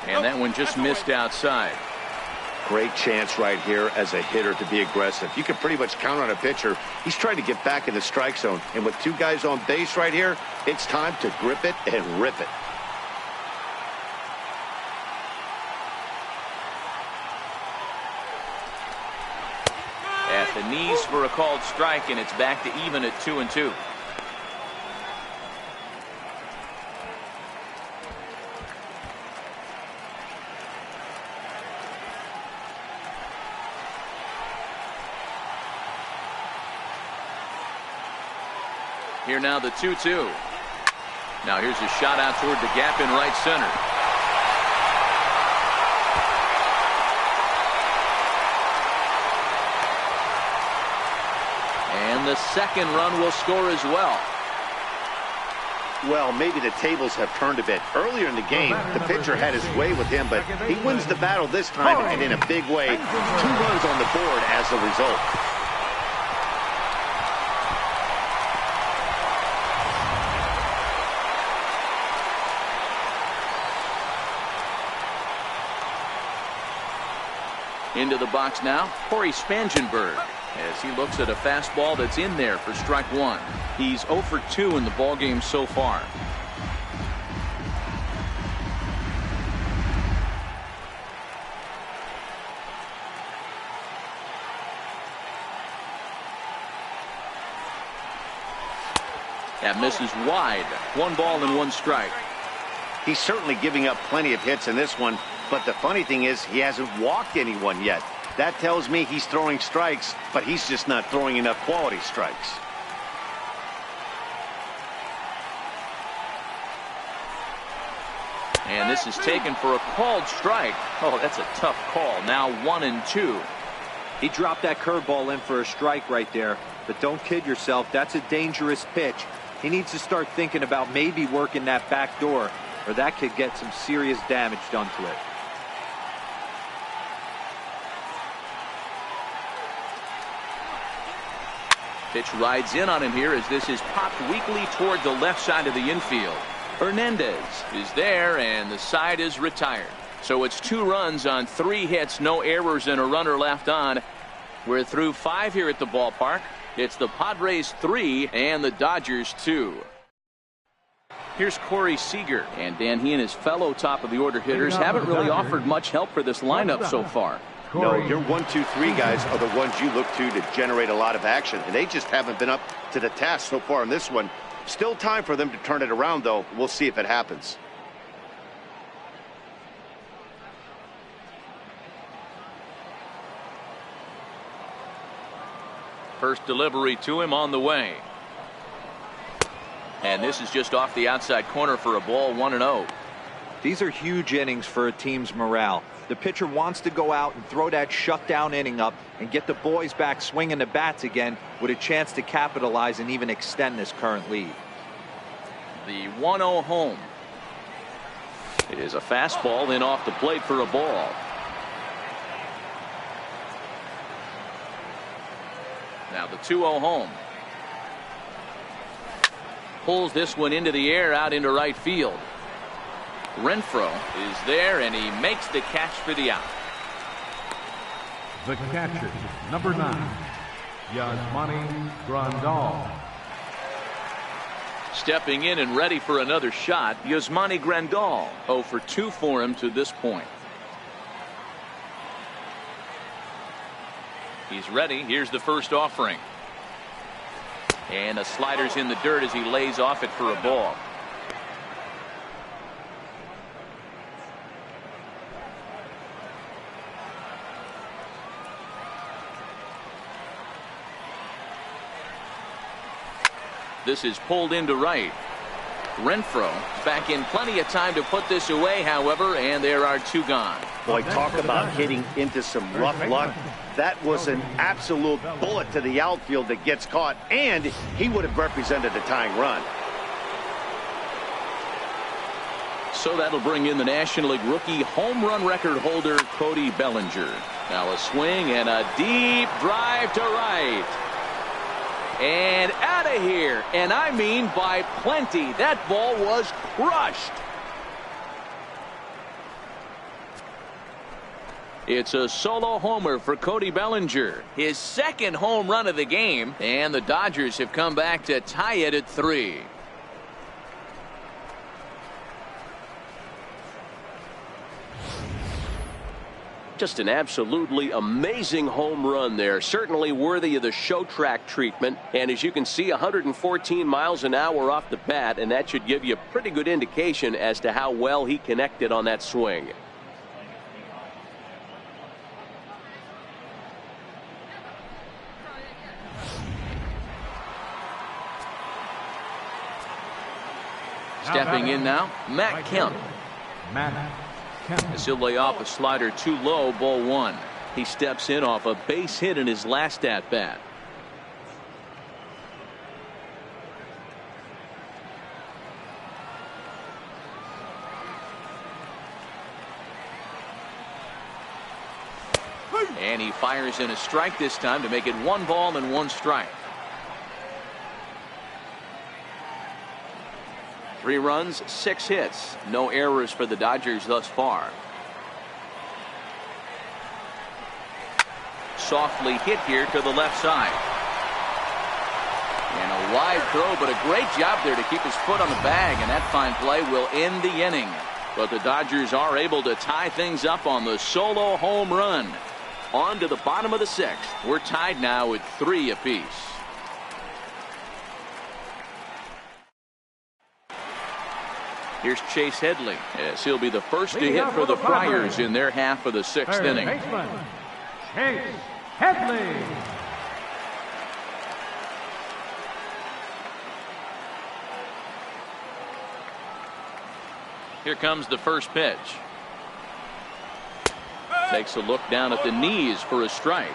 Speaker 1: And that one just missed outside.
Speaker 2: Great chance right here as a hitter to be aggressive. You can pretty much count on a pitcher. He's trying to get back in the strike zone. And with 2 guys on base right here, it's time to grip it and rip it.
Speaker 1: At the knees for a called strike, and it's back to even at 2-2. Here now the 2-2. Now here's a shot out toward the gap in right center. And the second run will score as well.
Speaker 2: Well, maybe the tables have turned a bit. Earlier in the game, the pitcher had his way with him, but he wins the battle this time, and in a big way. 2 runs on the board as a result.
Speaker 1: Into the box now, Corey Spangenberg, as he looks at a fastball that's in there for strike 1. He's 0 for 2 in the ballgame so far. That misses wide. 1 ball and 1 strike.
Speaker 2: He's certainly giving up plenty of hits in this one, but the funny thing is he hasn't walked anyone yet. That tells me he's throwing strikes, but he's just not throwing enough quality strikes.
Speaker 1: And this is taken for a called strike. Oh, that's a tough call. Now 1-2.
Speaker 3: He dropped that curveball in for a strike right there, but don't kid yourself. That's a dangerous pitch. He needs to start thinking about maybe working that back door. or that could get some serious damage done to it.
Speaker 1: Pitch rides in on him here as this is popped weakly toward the left side of the infield. Hernandez is there, and the side is retired. So it's 2 runs on 3 hits, no errors, and a runner left on. We're through 5 here at the ballpark. It's the Padres 3 and the Dodgers 2. Here's Corey Seager, and Dan, he and his fellow top of the order hitters haven't really offered much help for this lineup so far.
Speaker 2: No, your 1, 2, 3 guys are the ones you look to generate a lot of action, and they just haven't been up to the task so far in this one. Still time for them to turn it around, though. We'll see if it happens.
Speaker 1: First delivery to him on the way. And this is just off the outside corner for a ball, 1-0.
Speaker 3: These are huge innings for a team's morale. The pitcher wants to go out and throw that shutdown inning up and get the boys back swinging the bats again with a chance to capitalize and even extend this current lead.
Speaker 1: The 1-0 home. It is a fastball in off the plate for a ball. Now the 2-0 home. Pulls this one into the air out into right field. Renfroe is there, and he makes the catch for the out.
Speaker 4: The catcher, number 9, Yasmani Grandal.
Speaker 1: Stepping in and ready for another shot, Yasmani Grandal. 0 for 2 for him to this point. He's ready. Here's the first offering. And the slider's in the dirt as he lays off it for a ball. This is pulled into right. Renfroe back in plenty of time to put this away, however, and there are 2 gone.
Speaker 2: Boy, talk about hitting into some rough luck. That was an absolute bullet to the outfield that gets caught, and he would have represented a tying run.
Speaker 1: So that'll bring in the National League rookie home run record holder Cody Bellinger. Now a swing and a deep drive to right. And out of here, and I mean by plenty. That ball was crushed. It's a solo homer for Cody Bellinger, his 2nd home run of the game, and the Dodgers have come back to tie it at 3.
Speaker 5: Just an absolutely amazing home run there. Certainly worthy of the show track treatment. And as you can see, 114 miles an hour off the bat, and that should give you a pretty good indication as to how well he connected on that swing.
Speaker 1: Stepping in now, Matt Kemp. As he'll lay off a slider too low, ball 1. He steps in off a base hit in his last at bat. And he fires in a strike this time to make it 1 ball and 1 strike. 3 runs, 6 hits. No errors for the Dodgers thus far. Softly hit here to the left side. And a wide throw, but a great job there to keep his foot on the bag, and that fine play will end the inning. But the Dodgers are able to tie things up on the solo home run. On to the bottom of the 6th. We're tied now at 3 apiece. Here's Chase Headley, as he'll be the first to hit for the Friars in their half of the 6th inning.
Speaker 4: Chase Headley.
Speaker 1: Here comes the first pitch. Takes a look down at the knees for a strike.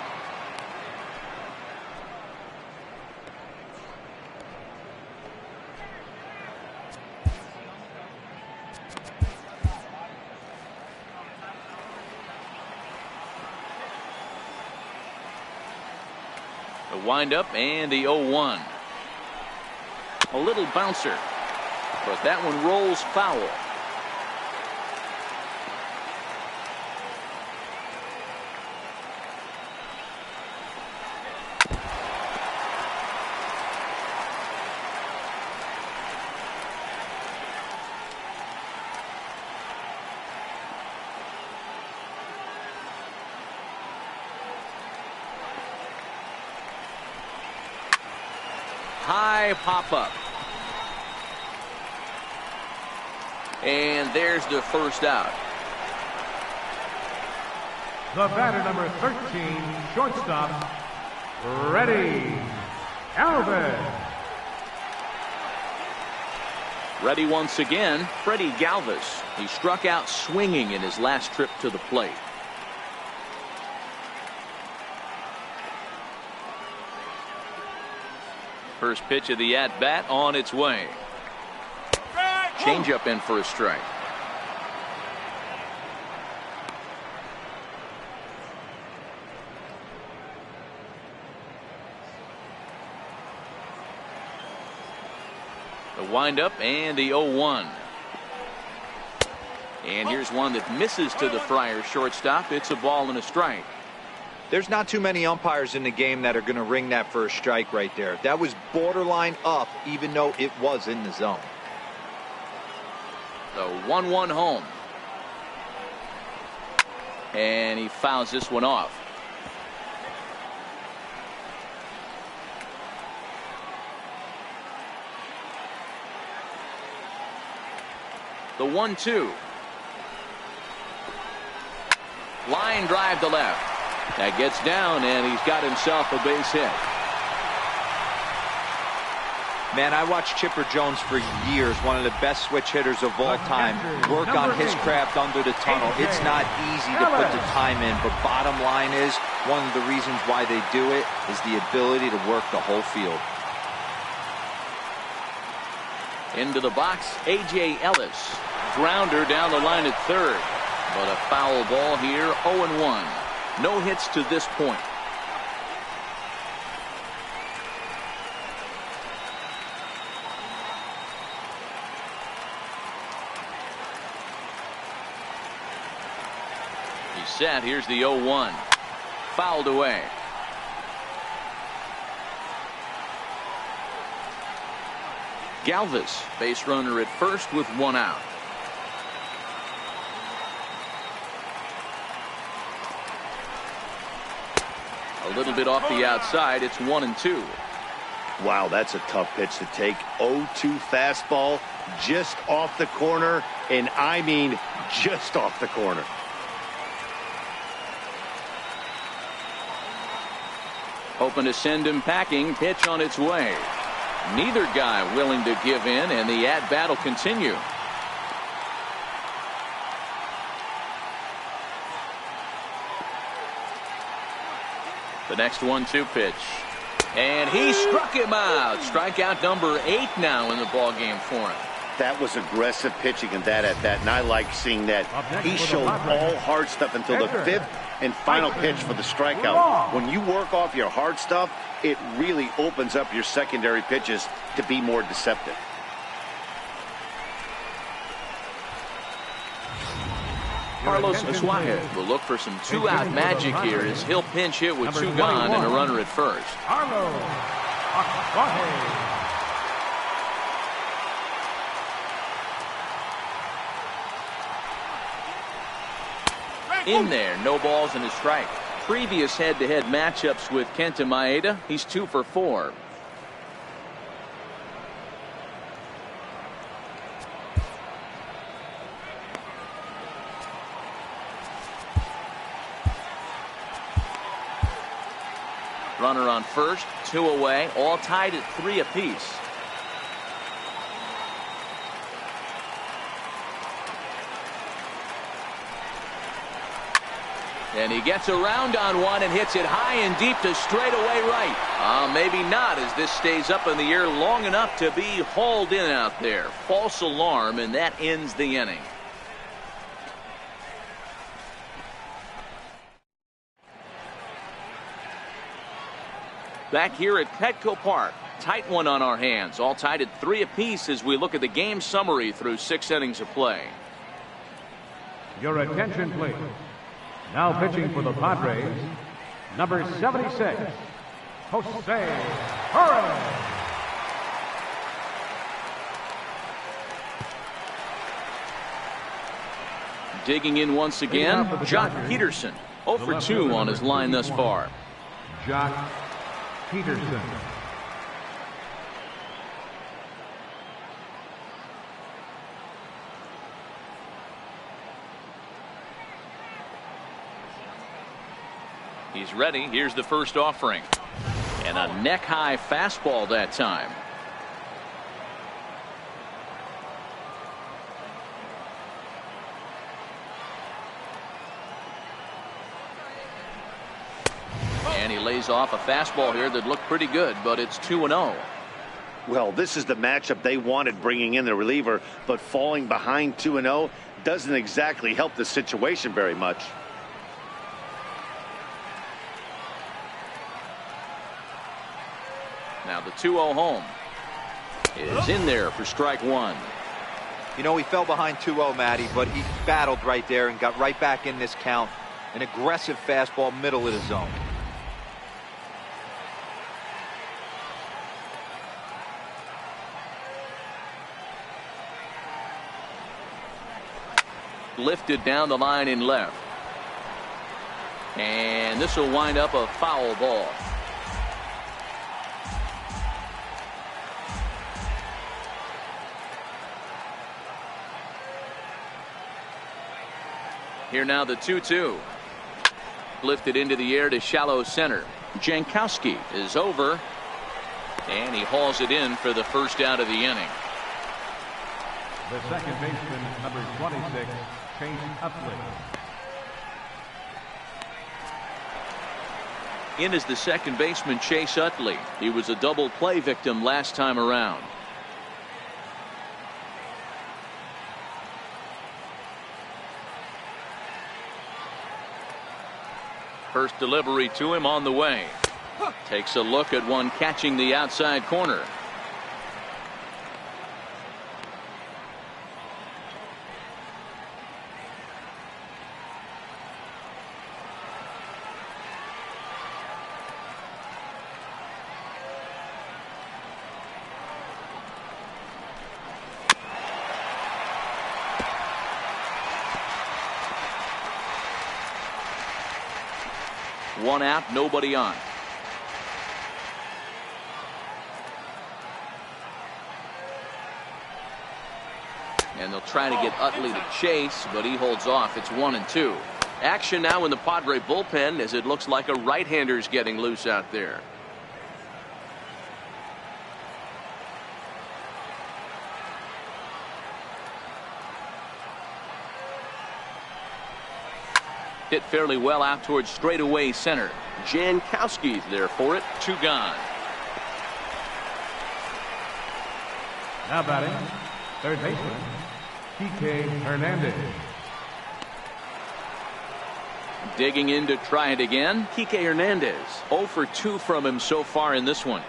Speaker 1: windup and the 0-1. A little bouncer, but that one rolls foul. High pop-up. And there's the first out.
Speaker 4: The batter, number 13, shortstop, Freddie Galvis.
Speaker 1: Ready once again, Freddie Galvis. He struck out swinging in his last trip to the plate. First pitch of the at-bat on its way. Changeup in for a strike. The windup and the 0-1. And here's one that misses to the Friars shortstop. It's a ball and a strike.
Speaker 3: There's not too many umpires in the game that are going to ring that for a strike right there. That was borderline up, even though it was in the zone.
Speaker 1: The 1-1 home. And he fouls this one off. The 1-2. Line drive to left. That gets down, and he's got himself a base hit.
Speaker 3: Man, I watched Chipper Jones for years, one of the best switch hitters of all time, work on his craft under the tunnel. It's not easy to put the time in, but bottom line is, one of the reasons why they do it is the ability to work the whole field.
Speaker 1: Into the box, A.J. Ellis. Grounder down the line at third. But a foul ball here, 0-1. No hits to this point. He's set. Here's the 0-1. Fouled away. Galvis, base runner at first with one out. A little bit off the outside. It's 1-2.
Speaker 2: Wow, that's a tough pitch to take. 0-2 fastball just off the corner, and I mean just off the corner.
Speaker 1: Hoping to send him packing. Pitch on its way. Neither guy willing to give in, and the at-bat will continue. The next 1-2 pitch. And he struck him out. Strikeout number 8 now in the ballgame for him.
Speaker 2: That was aggressive pitching in that at-bat, and I like seeing that. He showed all hard stuff until the 5th and final pitch for the strikeout. When you work off your hard stuff, it really opens up your secondary pitches to be more deceptive.
Speaker 1: Carlos Asuaje will look for some two-out magic here as he'll pinch hit with 2 gone and a runner at first.
Speaker 4: Carlos Asuaje.
Speaker 1: In there, no balls and a strike. Previous head-to-head matchups with Kenta Maeda, he's 2 for 4. Runner on first, 2 away, all tied at 3 apiece. And he gets around on one and hits it high and deep to straightaway right. Maybe not, as this stays up in the air long enough to be hauled in out there. False alarm, and that ends the inning. Back here at Petco Park. Tight one on our hands. All tied at 3 apiece as we look at the game summary through 6 innings of play.
Speaker 4: Your attention, please. Now pitching for the Padres, number 76, Jose Torres.
Speaker 1: Digging in once again, Jock Peterson. 0 for 2 on his line thus far.
Speaker 4: Jock Peterson.
Speaker 1: He's ready. Here's the first offering. And a neck-high fastball that time. And he lays off a fastball here that looked pretty good, but it's 2-0.
Speaker 2: Well, this is the matchup they wanted, bringing in the reliever, but falling behind 2-0 doesn't exactly help the situation very much.
Speaker 1: Now the 2-0 home is in there for strike 1.
Speaker 3: You know, he fell behind 2-0, Matty, but he battled right there and got right back in this count. An aggressive fastball, middle of the zone.
Speaker 1: Lifted down the line in left. And this will wind up a foul ball. Here now the 2-2. Lifted into the air to shallow center. Jankowski is over. And he hauls it in for the first out of the inning.
Speaker 4: The second baseman, number 26, Chase Utley.
Speaker 1: In is the second baseman, Chase Utley. He was a double play victim last time around. First delivery to him on the way. Takes a look at one catching the outside corner. One out, nobody on. And they'll try to get Utley to chase, but he holds off. It's 1-2. Action now in the Padre bullpen as it looks like a right-hander's getting loose out there. Hit fairly well out towards straightaway center. Jankowski's there for it. 2 gone.
Speaker 4: Now batting, third baseman, Kike Hernandez.
Speaker 1: Digging in to try it again. Kike Hernandez. 0 for 2 from him so far in this one.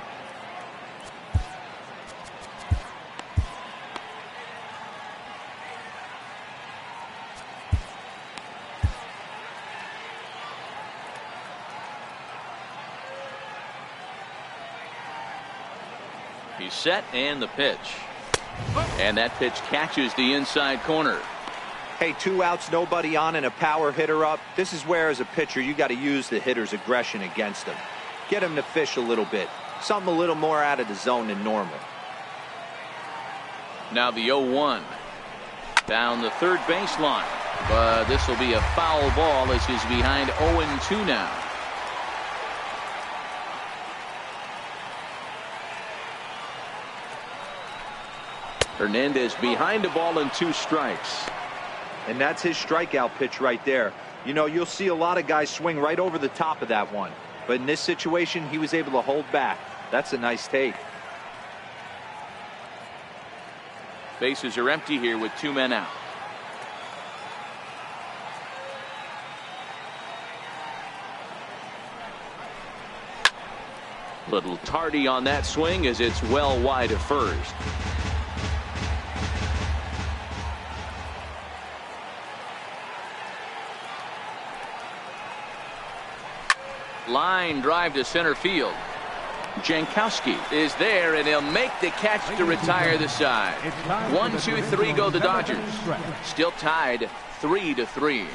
Speaker 1: He's set, and the pitch. And that pitch catches the inside corner.
Speaker 3: Hey, 2 outs, nobody on, and a power hitter up. This is where, as a pitcher, you got to use the hitter's aggression against him. Get him to fish a little bit. Something a little more out of the zone than normal.
Speaker 1: Now the 0-1. Down the third baseline. But this will be a foul ball as he's behind 0-2 now. Hernandez behind the ball and 2 strikes.
Speaker 3: And that's his strikeout pitch right there. You know, you'll see a lot of guys swing right over the top of that one. But in this situation, he was able to hold back. That's a nice take.
Speaker 1: Bases are empty here with 2 men out. Little tardy on that swing as it's well wide of first. Line drive to center field. Jankowski is there, and he'll make the catch to retire the side. 1, 2, 3 go the Dodgers. Still tied 3-3.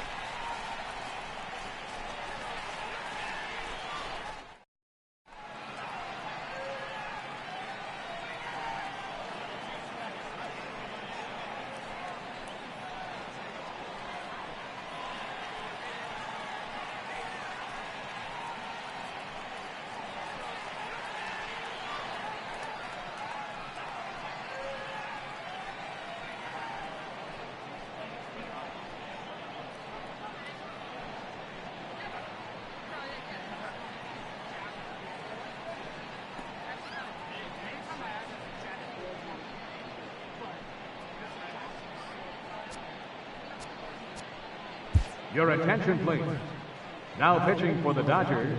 Speaker 4: Your attention, please. Now pitching for the Dodgers,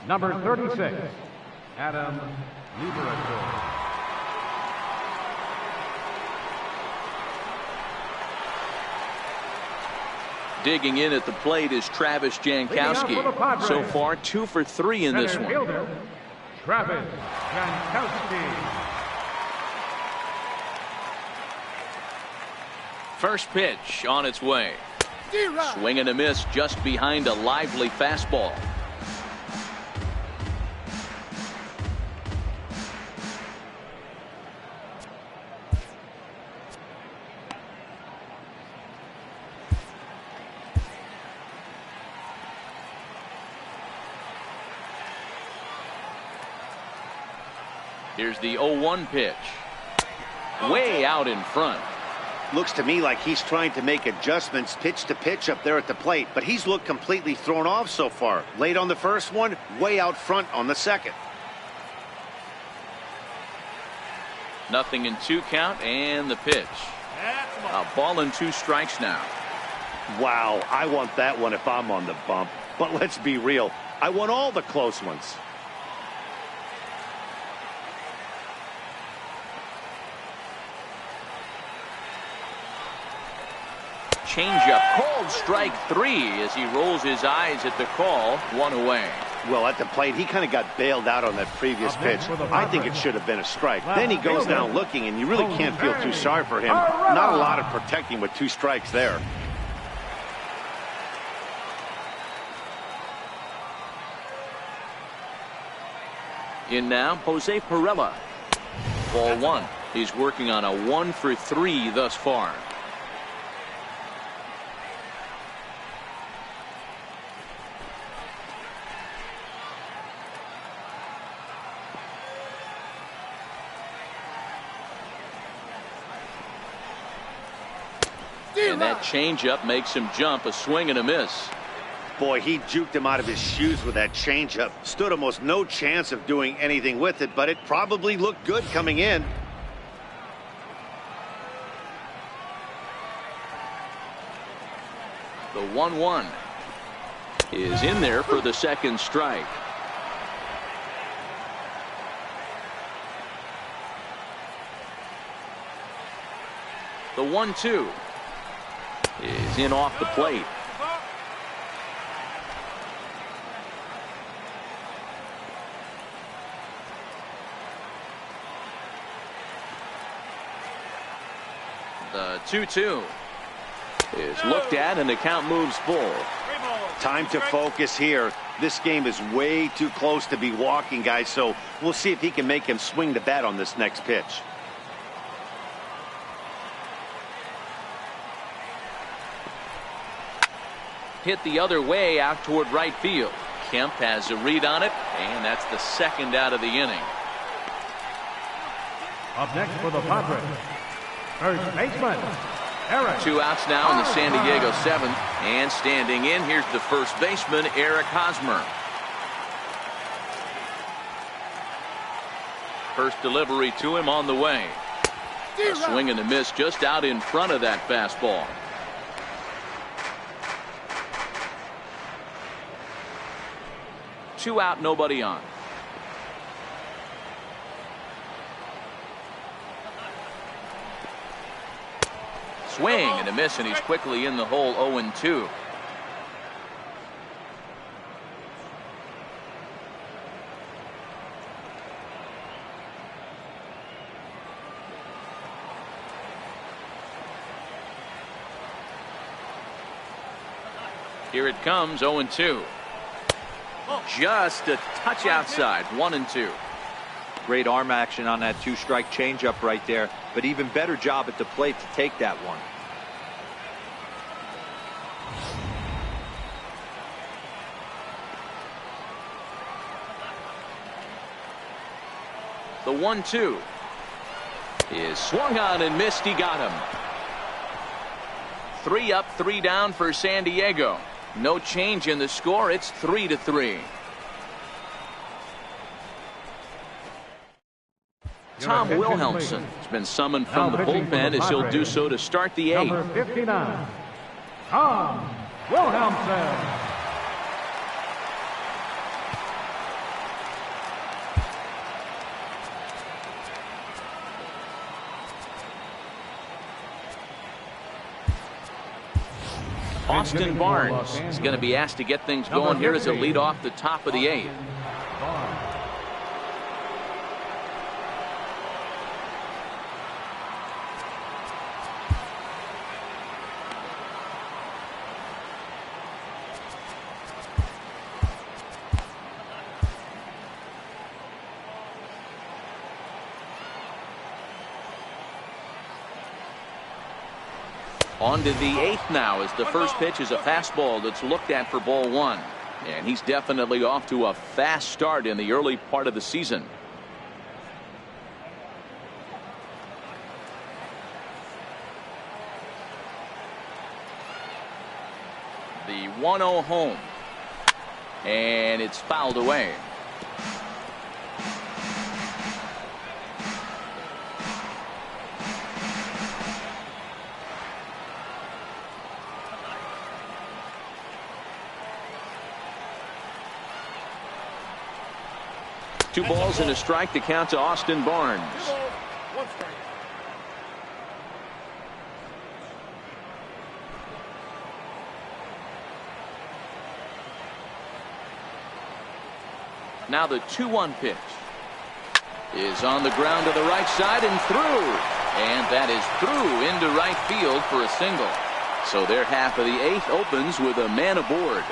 Speaker 4: number 36, Adam Lieberman.
Speaker 1: Digging in at the plate is Travis Jankowski. So far, 2 for 3 in this one.
Speaker 4: Fielder, Travis Jankowski.
Speaker 1: First pitch on its way. Swing and a miss just behind a lively fastball. Here's the 0-1 pitch. Way out in front.
Speaker 2: Looks to me like he's trying to make adjustments pitch to pitch up there at the plate, but he's looked completely thrown off so far. Late on the first one, way out front on the second.
Speaker 1: 0-2 count, and the pitch. A ball and 2 strikes now.
Speaker 2: Wow, I want that one if I'm on the bump. But let's be real, I want all the close ones.
Speaker 1: Changeup, called strike 3 as he rolls his eyes at the call. 1 away.
Speaker 2: Well, at the plate, he kind of got bailed out on that previous pitch. I think it should have been a strike. Then he goes down looking, and you really can't feel too sorry for him. Not a lot of protecting with 2 strikes there.
Speaker 1: In now, Jose Pirela. Ball 1. He's working on a 1 for 3 thus far. And that changeup makes him jump. A swing and a miss.
Speaker 2: Boy, he juked him out of his shoes with that changeup. Stood almost no chance of doing anything with it, but it probably looked good coming in.
Speaker 1: The 1-1 is in there for the second strike. The 1-2 is in off the plate. The 2-2 is looked at, and the count moves full.
Speaker 2: Time to focus here. This game is way too close to be walking, guys, so we'll see if he can make him swing the bat on this next pitch.
Speaker 1: Hit the other way out toward right field. Kemp has a read on it, and that's the second out of the inning.
Speaker 4: Up next for the Padres, first baseman, Eric.
Speaker 1: 2 outs now in the San Diego 7th, and standing in, here's the first baseman, Eric Hosmer. First delivery to him on the way. A swing and a miss just out in front of that fastball. Two out, nobody on. swing and a miss, and he's quickly in the hole. 0-2. Here it comes. 0-2. Just a touch outside. 1-2.
Speaker 3: Great arm action on that 2-strike changeup right there, but even better job at the plate to take that one.
Speaker 1: The 1-2 is swung on and missed. He got him. 3 up, 3 down for San Diego. No change in the score. It's 3-3. Tom Wilhelmsen has been summoned from the bullpen as he'll do so to start the 8th.
Speaker 4: Number 59, Tom Wilhelmsen.
Speaker 1: Austin Barnes is going to be asked to get things going here as a lead off the top of the 8th. On to the 8th now, as the first pitch is a fastball that's looked at for ball 1. And he's definitely off to a fast start in the early part of the season. The 1-0 home. And it's fouled away. Two balls and a strike to count to Austin Barnes. Now the 2-1 pitch is on the ground to the right side and through. And that is through into right field for a single. So their half of the 8th opens with a man aboard.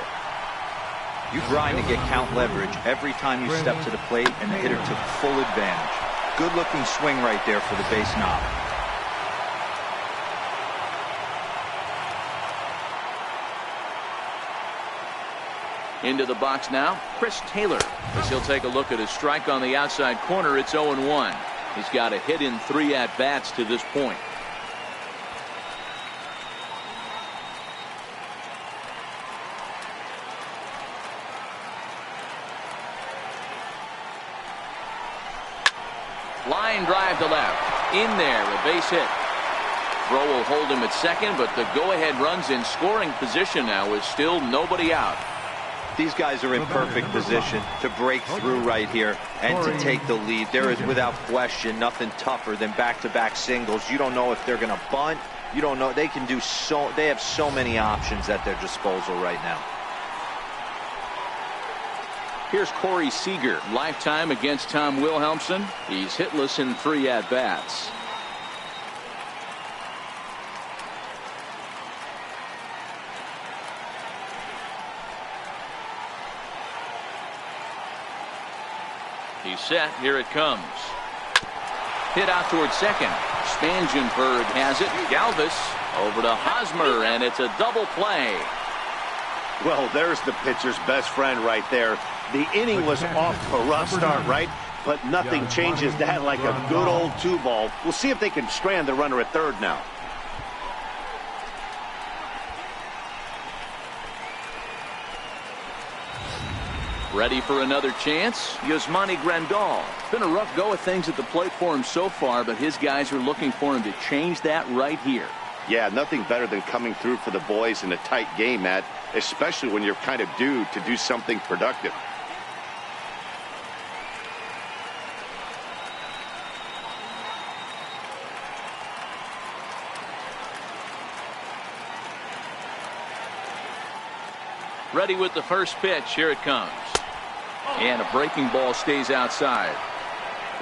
Speaker 3: You grind to get count leverage every time you step to the plate, and the hitter took full advantage. Good looking swing right there for the base knob.
Speaker 1: Into the box now, Chris Taylor, as he'll take a look at his strike on the outside corner. It's 0-1. He's got a hit in 3 at-bats to this point. Line drive to left. In there, a base hit. Throw will hold him at second, but the go-ahead run's in scoring position now with still nobody out.
Speaker 3: These guys are in perfect position to break through right here and to take the lead. There is without question nothing tougher than back-to-back singles. You don't know if they're going to bunt. You don't know. They can do so. They have so many options at their disposal right now.
Speaker 1: Here's Corey Seager, lifetime against Tom Wilhelmsen. He's hitless in 3 at-bats. He's set. Here it comes. Hit out towards second. Spangenberg has it. Galvis over to Hosmer, and it's a double play.
Speaker 2: Well, there's the pitcher's best friend right there. The inning was off to a rough start, right? But nothing changes that like a good old 2-ball. We'll see if they can strand the runner at third now.
Speaker 1: Ready for another chance? Yasmani Grandal. It's been a rough go of things at the plate for him so far, but his guys are looking for him to change that right here.
Speaker 2: Yeah, nothing better than coming through for the boys in a tight game, Matt, especially when you're kind of due to do something productive.
Speaker 1: Ready with the first pitch. Here it comes. And a breaking ball stays outside.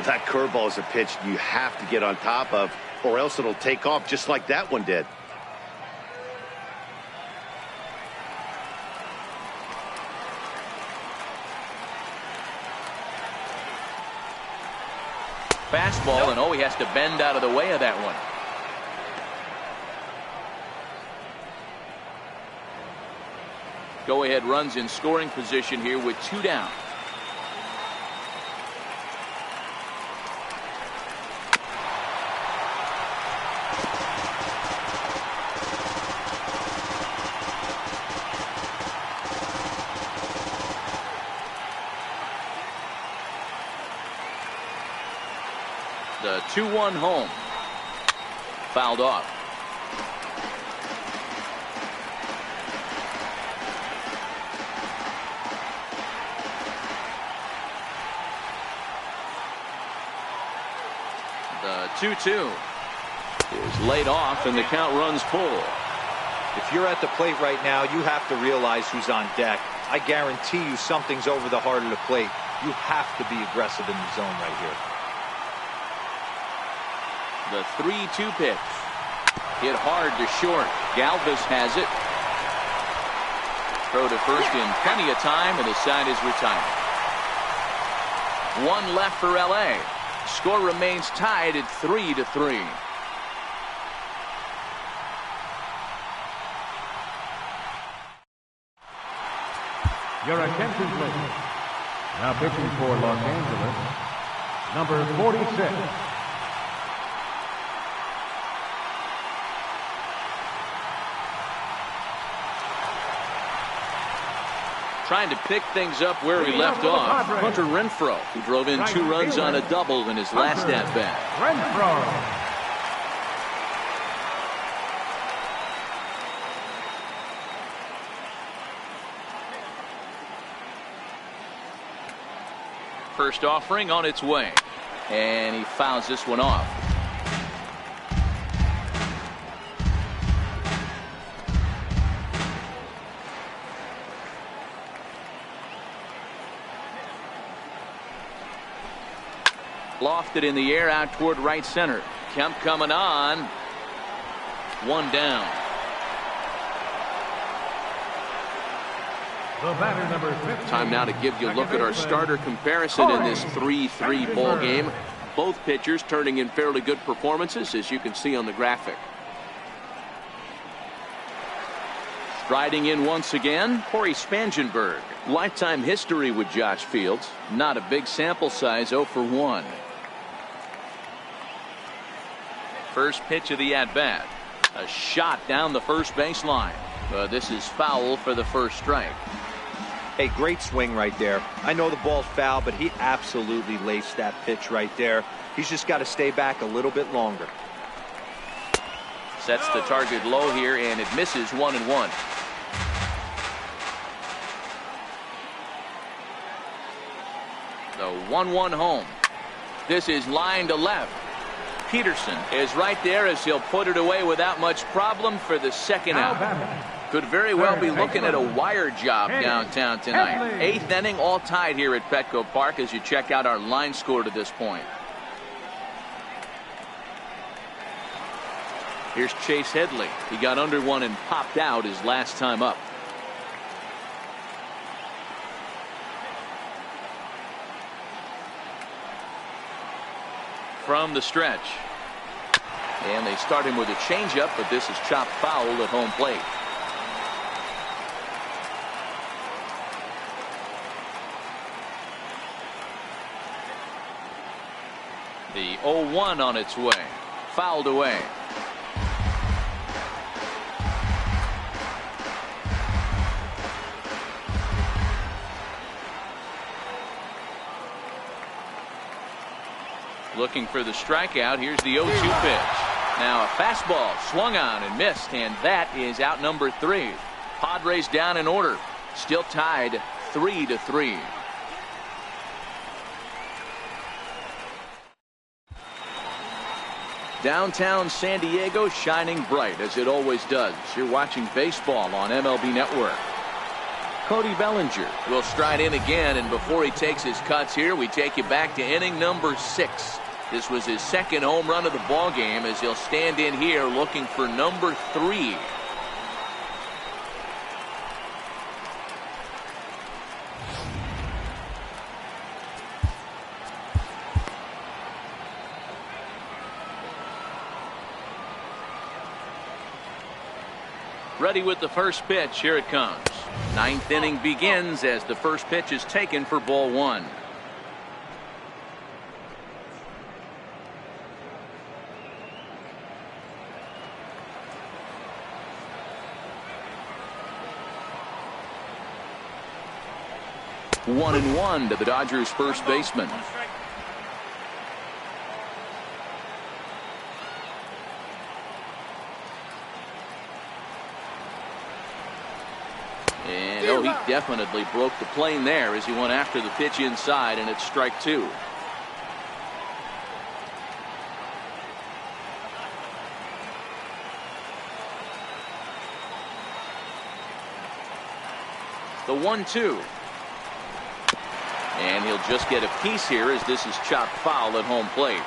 Speaker 2: That curveball is a pitch you have to get on top of, or else it'll take off just like that one did.
Speaker 1: Fastball, and he has to bend out of the way of that one. Go ahead runs in scoring position here with 2 down. The 2-1 home. Fouled off. The 2-2 is laid off, and the count runs full.
Speaker 3: If you're at the plate right now, you have to realize who's on deck. I guarantee you something's over the heart of the plate. You have to be aggressive in the zone right here.
Speaker 1: The 3-2 pitch. Hit hard to short. Galvis has it. Throw to first in plenty of time, and the side is retired. 1 left for LA. Score remains tied at 3-3.
Speaker 4: Your attention, please. Now pitching for Los Angeles, number 46.
Speaker 1: Trying to pick things up where he left off. Hunter Renfroe, who drove in 2 runs on a double in his last at-bat.
Speaker 4: Renfroe.
Speaker 1: First offering on its way, and he fouls this one off. Lofted in the air out toward right center. Kemp coming on. 1 down.
Speaker 4: The batter, number 15.
Speaker 1: Time now to give you a look at our starter comparison in this 3-3 ball game. Both pitchers turning in fairly good performances, as you can see on the graphic. Striding in once again, Corey Spangenberg. Lifetime history with Josh Fields. Not a big sample size, 0 for 1. First pitch of the at-bat. A shot down the first baseline. This is foul for the first strike.
Speaker 3: Hey, great swing right there. I know the ball's foul, but he absolutely laced that pitch right there. He's just got to stay back a little bit longer.
Speaker 1: Sets the target low here, and it misses 1-1. The 1-1 home. This is line to left. Peterson is right there as he'll put it away without much problem for the second out. Could very well be looking at a wire job downtown tonight. 8th inning, all tied here at Petco Park as you check out our line score to this point. Here's Chase Headley. He got under one and popped out his last time up. From the stretch. And they start him with a changeup, but this is chopped foul at home plate. The 0-1 on its way. Fouled away. Looking for the strikeout. Here's the 0-2 pitch. Now a fastball swung on and missed, and that is out number 3. Padres down in order. Still tied 3-3. Downtown San Diego shining bright as it always does. You're watching baseball on MLB Network. Cody Bellinger will stride in again, and before he takes his cuts here, we take you back to inning number 6. This was his second home run of the ball game as he'll stand in here looking for number 3. Ready with the first pitch. Here it comes. 9th inning begins as the first pitch is taken for ball 1. One and one to the Dodgers first baseman. And oh, he definitely broke the plane there as he went after the pitch inside, and it's strike 2. The 1-2. And he'll just get a piece here as this is chopped foul at home plate.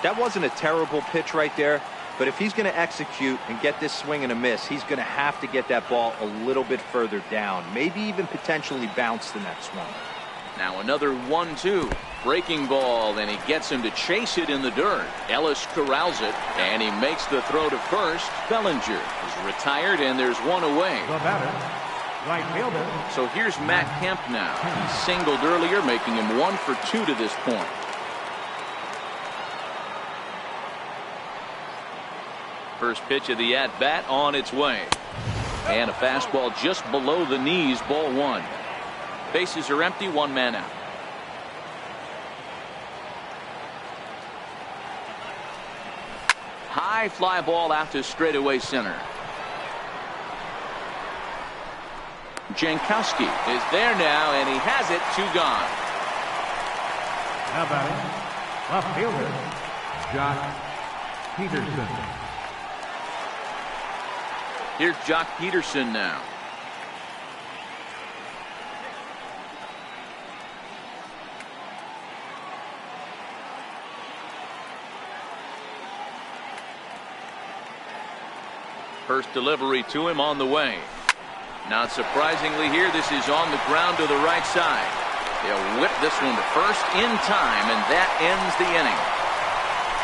Speaker 3: That wasn't a terrible pitch right there, but if he's going to execute and get this swing and a miss, he's going to have to get that ball a little bit further down, maybe even potentially bounce the next one.
Speaker 1: Now another 1-2. Breaking ball, and he gets him to chase it in the dirt. Ellis corrals it, and he makes the throw to first. Bellinger is retired, and there's one away.
Speaker 4: The batter, right fielder.
Speaker 1: So here's Matt Kemp now. He singled earlier, making him 1 for 2 to this point. First pitch of the at-bat on its way. And a fastball just below the knees, ball 1. Bases are empty, 1 man out. High fly ball out to straightaway center. Jankowski is there now, and he has it. 2 gone.
Speaker 4: Now batting, left fielder, Jock Peterson.
Speaker 1: Here's Jock Peterson now. First delivery to him on the way. Not surprisingly here, this is on the ground to the right side. They'll whip this one to first in time, and that ends the inning.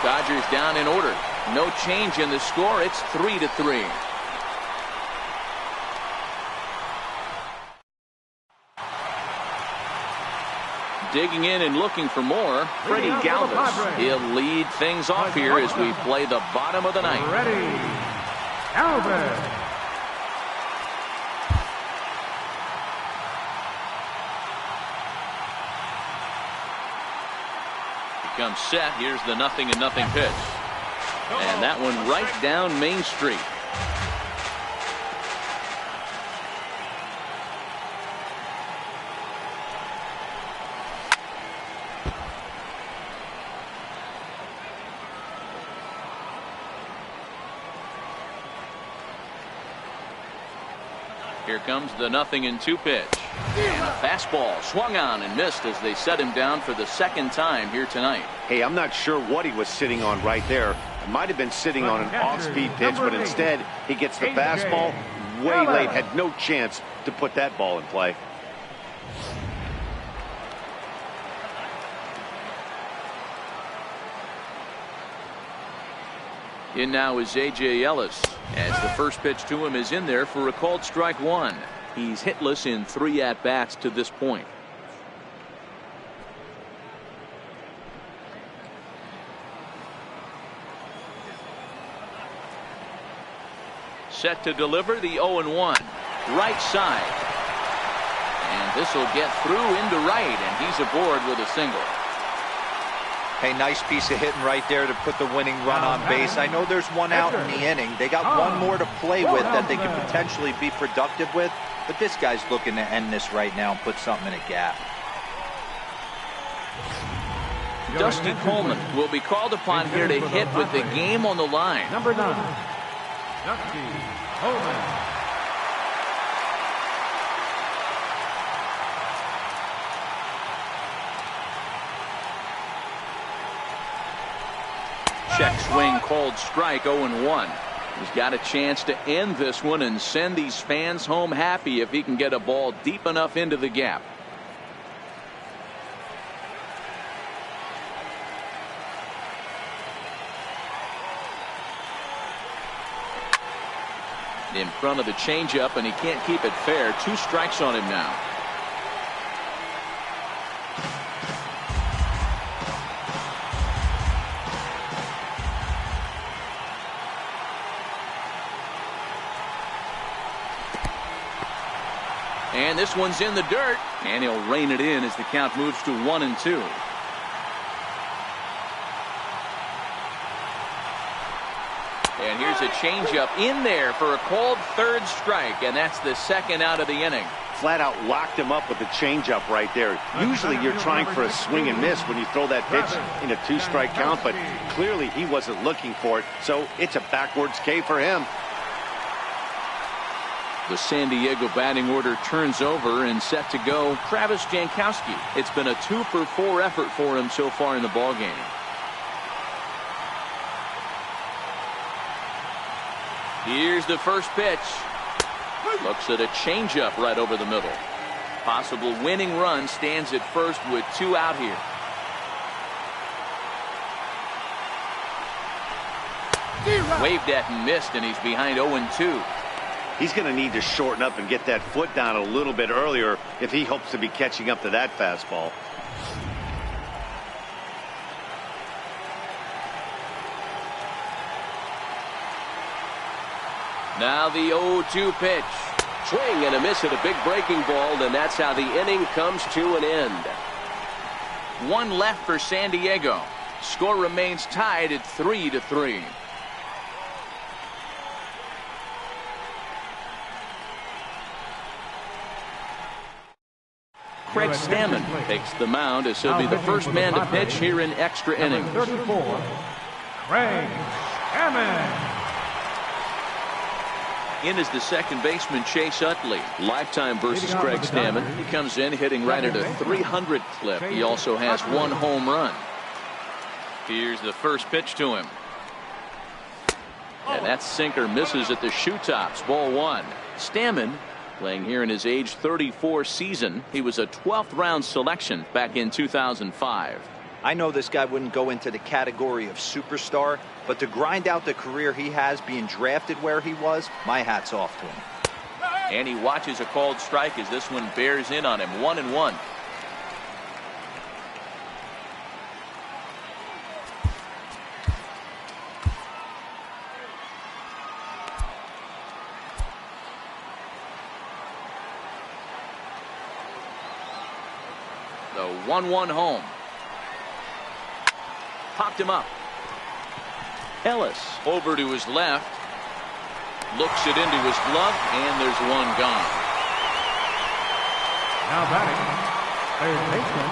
Speaker 1: Dodgers down in order. No change in the score. It's 3-3. Digging in and looking for more, Freddie Galvis. He'll lead things off here as we play the bottom of the ninth.
Speaker 4: Ready, Galvis.
Speaker 1: Comes set. Here's the 0-0 pitch. And that one right down Main Street. Here comes the 0-2 pitch. And a fastball swung on and missed as they set him down for the second time here tonight.
Speaker 2: Hey, I'm not sure what he was sitting on right there. It might have been sitting on an off-speed pitch, but instead he gets the fastball way late. Had no chance to put that ball in play.
Speaker 1: In now is A.J. Ellis as the first pitch to him is in there for a called strike 1. He's hitless in 3 at-bats to this point. Set to deliver the 0-1. Right side. And this will get through into right, and he's aboard with a single.
Speaker 3: Hey, nice piece of hitting right there to put the winning run on base. I know there's one out in the inning. They got one more to play with that they could potentially be productive with, but this guy's looking to end this right now and put something in a gap.
Speaker 1: Dusty Coleman will be called upon here to hit with the game on the line.
Speaker 4: Number 9, Dusty Coleman.
Speaker 1: Check swing called strike, 0-1. He's got a chance to end this one and send these fans home happy if he can get a ball deep enough into the gap. In front of the changeup, and he can't keep it fair. 2 strikes on him now. And this one's in the dirt, and he'll rein it in as the count moves to 1-2. And here's a changeup in there for a called 3rd strike, and that's the 2nd out of the inning.
Speaker 2: Flat out locked him up with the changeup right there. Usually you're trying for a swing and miss when you throw that pitch in a 2-strike count, but clearly he wasn't looking for it, so it's a backwards K for him.
Speaker 1: The San Diego batting order turns over and set to go Travis Jankowski. It's been a 2-for-4 effort for him so far in the ballgame. Here's the first pitch. Looks at a changeup right over the middle. Possible winning run stands at first with 2 out here. Waved at and missed, and he's behind 0-2.
Speaker 2: He's going to need to shorten up and get that foot down a little bit earlier if he hopes to be catching up to that fastball.
Speaker 5: Now the 0-2 pitch. Swing and a miss at a big breaking ball, and that's how the inning comes to an end.
Speaker 1: 1 left for San Diego. Score remains tied at 3-3. Craig Stammen takes the mound as he'll be the first man to pitch here in extra innings.
Speaker 4: 34, Craig Stammen.
Speaker 1: In is the second baseman Chase Utley. Lifetime versus Craig Stammen. He comes in hitting right at a 300 clip. He also has 1 home run. Here's the first pitch to him. And that sinker misses at the shoe tops. Ball 1. Stammen playing here in his age 34 season. He was a 12th round selection back in 2005.
Speaker 3: I know this guy wouldn't go into the category of superstar, but to grind out the career he has being drafted where he was, my hat's off to him.
Speaker 1: And he watches a called strike as this one bears in on him. 1-1. The 1-1 home. Popped him up. Ellis over to his left. Looks it into his glove, and there's one gone.
Speaker 4: Now batting, third baseman,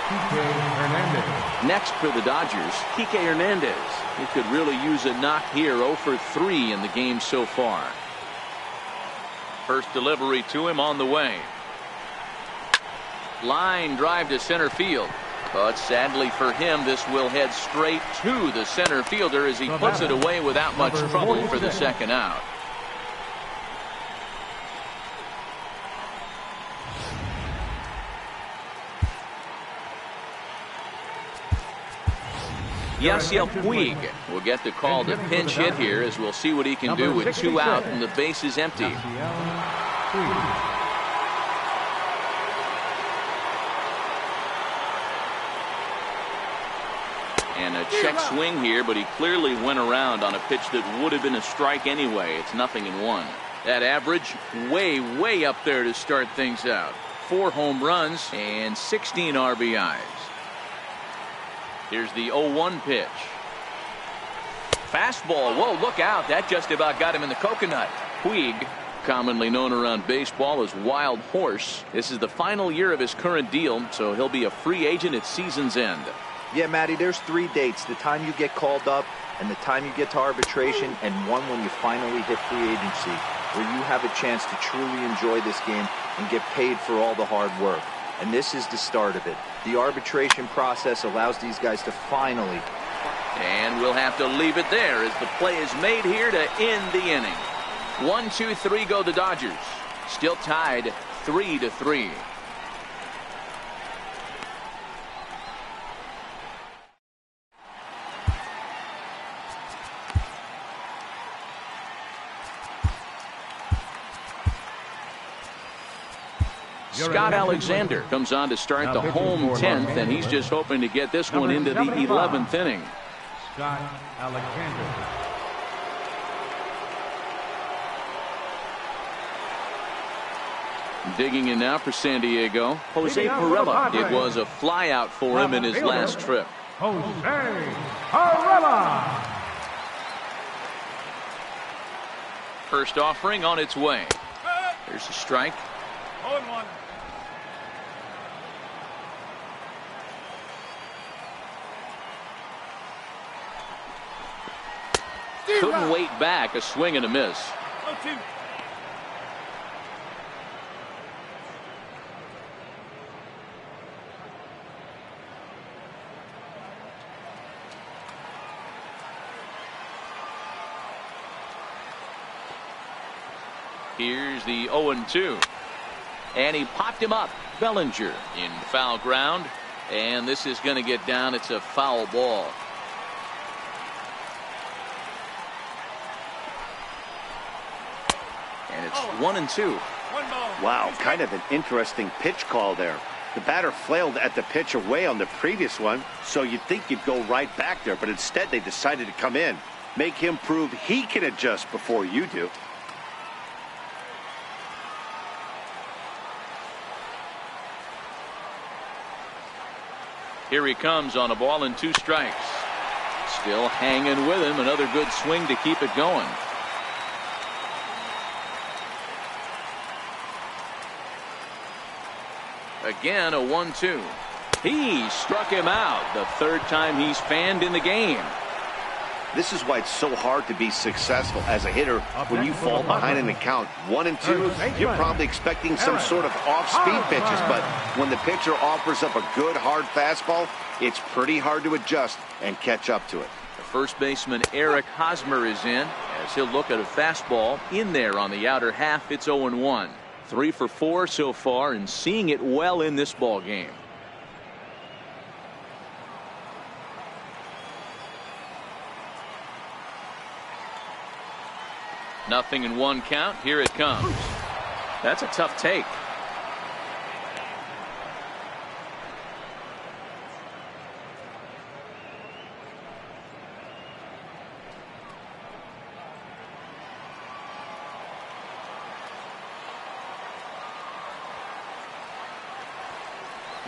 Speaker 4: Kike Hernandez.
Speaker 1: Next for the Dodgers, Kike Hernandez. He could really use a knock here. 0 for 3 in the game so far. First delivery to him on the way. Line drive to center field. But sadly for him, this will head straight to the center fielder as he puts it away without much trouble for the second out. Yasiel Puig will get the call to pinch hit here, as we'll see what he can do with 2 out and the base is empty. And a check swing here, but he clearly went around on a pitch that would have been a strike anyway. It's 0-1. That average way up there to start things out. 4 home runs and 16 RBIs. Here's the 0-1 pitch. Fastball. Whoa, look out. That just about got him in the coconut. Puig, commonly known around baseball as Wild Horse. This is the final year of his current deal, so he'll be a free agent at season's end.
Speaker 3: Yeah, Matty, there's 3 dates. The time you get called up and the time you get to arbitration, and one when you finally hit free agency, where you have a chance to truly enjoy this game and get paid for all the hard work. And this is the start of it. The arbitration process allows these guys to finally
Speaker 1: And we'll have to leave it there as the play is made here to end the inning. 1, 2, 3 go the Dodgers. Still tied 3-3. Scott Alexander comes on to start the home 10th, and he's just hoping to get this one into the 11th inning.
Speaker 4: Scott Alexander.
Speaker 1: Digging in now for San Diego, Jose Pirela. It was a flyout for him in his last trip.
Speaker 4: Jose Pirela.
Speaker 1: First offering on its way. There's a strike.
Speaker 6: 0-1.
Speaker 1: Couldn't wait back. A swing and a miss.
Speaker 6: 0-2.
Speaker 1: Here's the 0-2. And he popped him up. Bellinger in foul ground. And this is going to get down. It's a foul ball. And it's 1-2.
Speaker 6: 1 ball.
Speaker 2: Wow, kind of an interesting pitch call there. The batter flailed at the pitch away on the previous one, so you'd think you'd go right back there, but instead they decided to come in. Make him prove he can adjust before you do.
Speaker 1: Here he comes on a ball and 2 strikes. Still hanging with him. Another good swing to keep it going. Again, a 1-2. He struck him out. The 3rd time he's fanned in the game.
Speaker 2: This is why it's so hard to be successful as a hitter when you fall behind in the count 1-2. You're probably expecting some sort of off-speed pitches, but when the pitcher offers up a good hard fastball, it's pretty hard to adjust and catch up to it.
Speaker 1: The first baseman Eric Hosmer is in as he'll look at a fastball in there on the outer half. It's 0-1. 3 for 4 so far and seeing it well in this ball game. Nothing in 1 count. Here it comes. That's a tough take.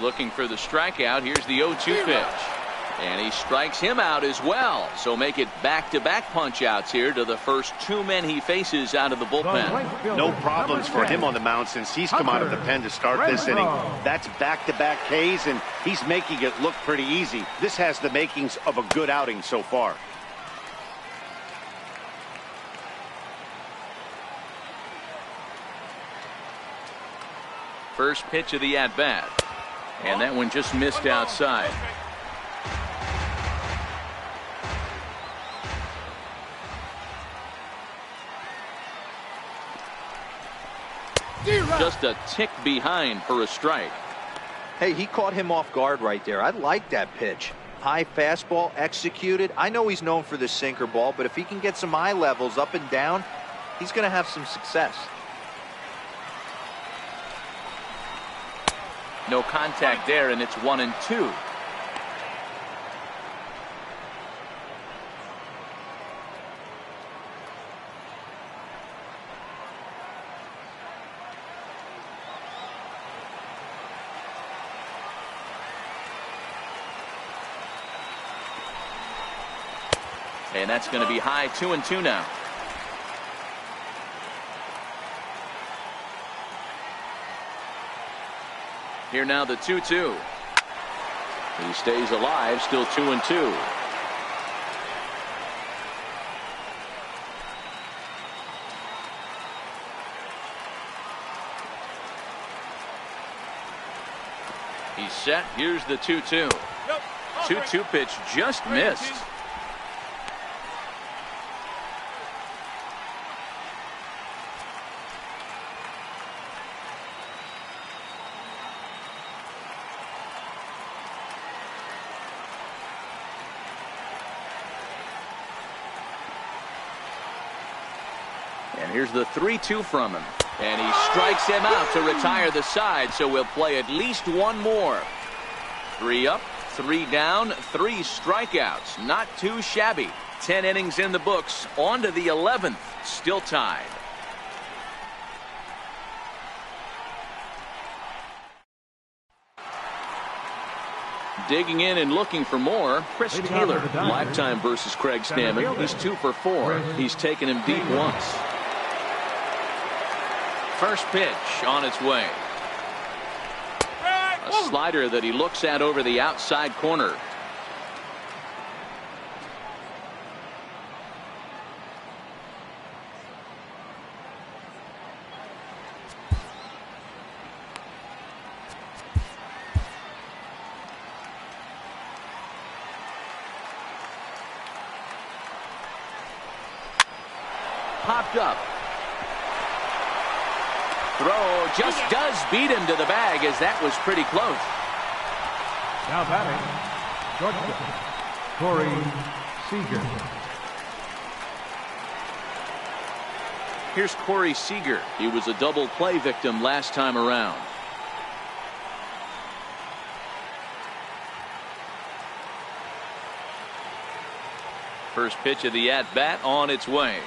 Speaker 1: Looking for the strikeout. Here's the 0-2 pitch. And he strikes him out as well. So make it back-to-back punch-outs here to the first 2 men he faces out of the bullpen.
Speaker 2: No problems for him on the mound since he's come out of the pen to start this inning. That's back-to-back Ks, and he's making it look pretty easy. This has the makings of a good outing so far.
Speaker 1: First pitch of the at-bat. And that one just missed outside. Just a tick behind for a strike.
Speaker 3: Hey, he caught him off guard right there. I like that pitch. High fastball executed. I know he's known for the sinker ball, but if he can get some eye levels up and down, he's going to have some success.
Speaker 1: No contact there, and it's 1-2. And that's going to be high. 2-2 now. Here now the 2-2. He stays alive, still 2-2. He's set. Here's the 2-2. 2-2 pitch just missed. And here's the 3-2 from him. And he strikes him out to retire the side, so we'll play at least one more. 3 up, 3 down, 3 strikeouts. Not too shabby. 10 innings in the books. On to the 11th. Still tied. Digging in and looking for more, Chris Taylor. Lifetime versus Craig Stammen. He's 2 for 4. He's taken him deep once. First pitch on its way. A slider that he looks at over the outside corner. Popped up. Throw just does beat him to the bag, as that was pretty close.
Speaker 4: Now batting, shortstop, Corey Seager.
Speaker 1: Here's Corey Seager. He was a double play victim last time around. First pitch of the at-bat on its way.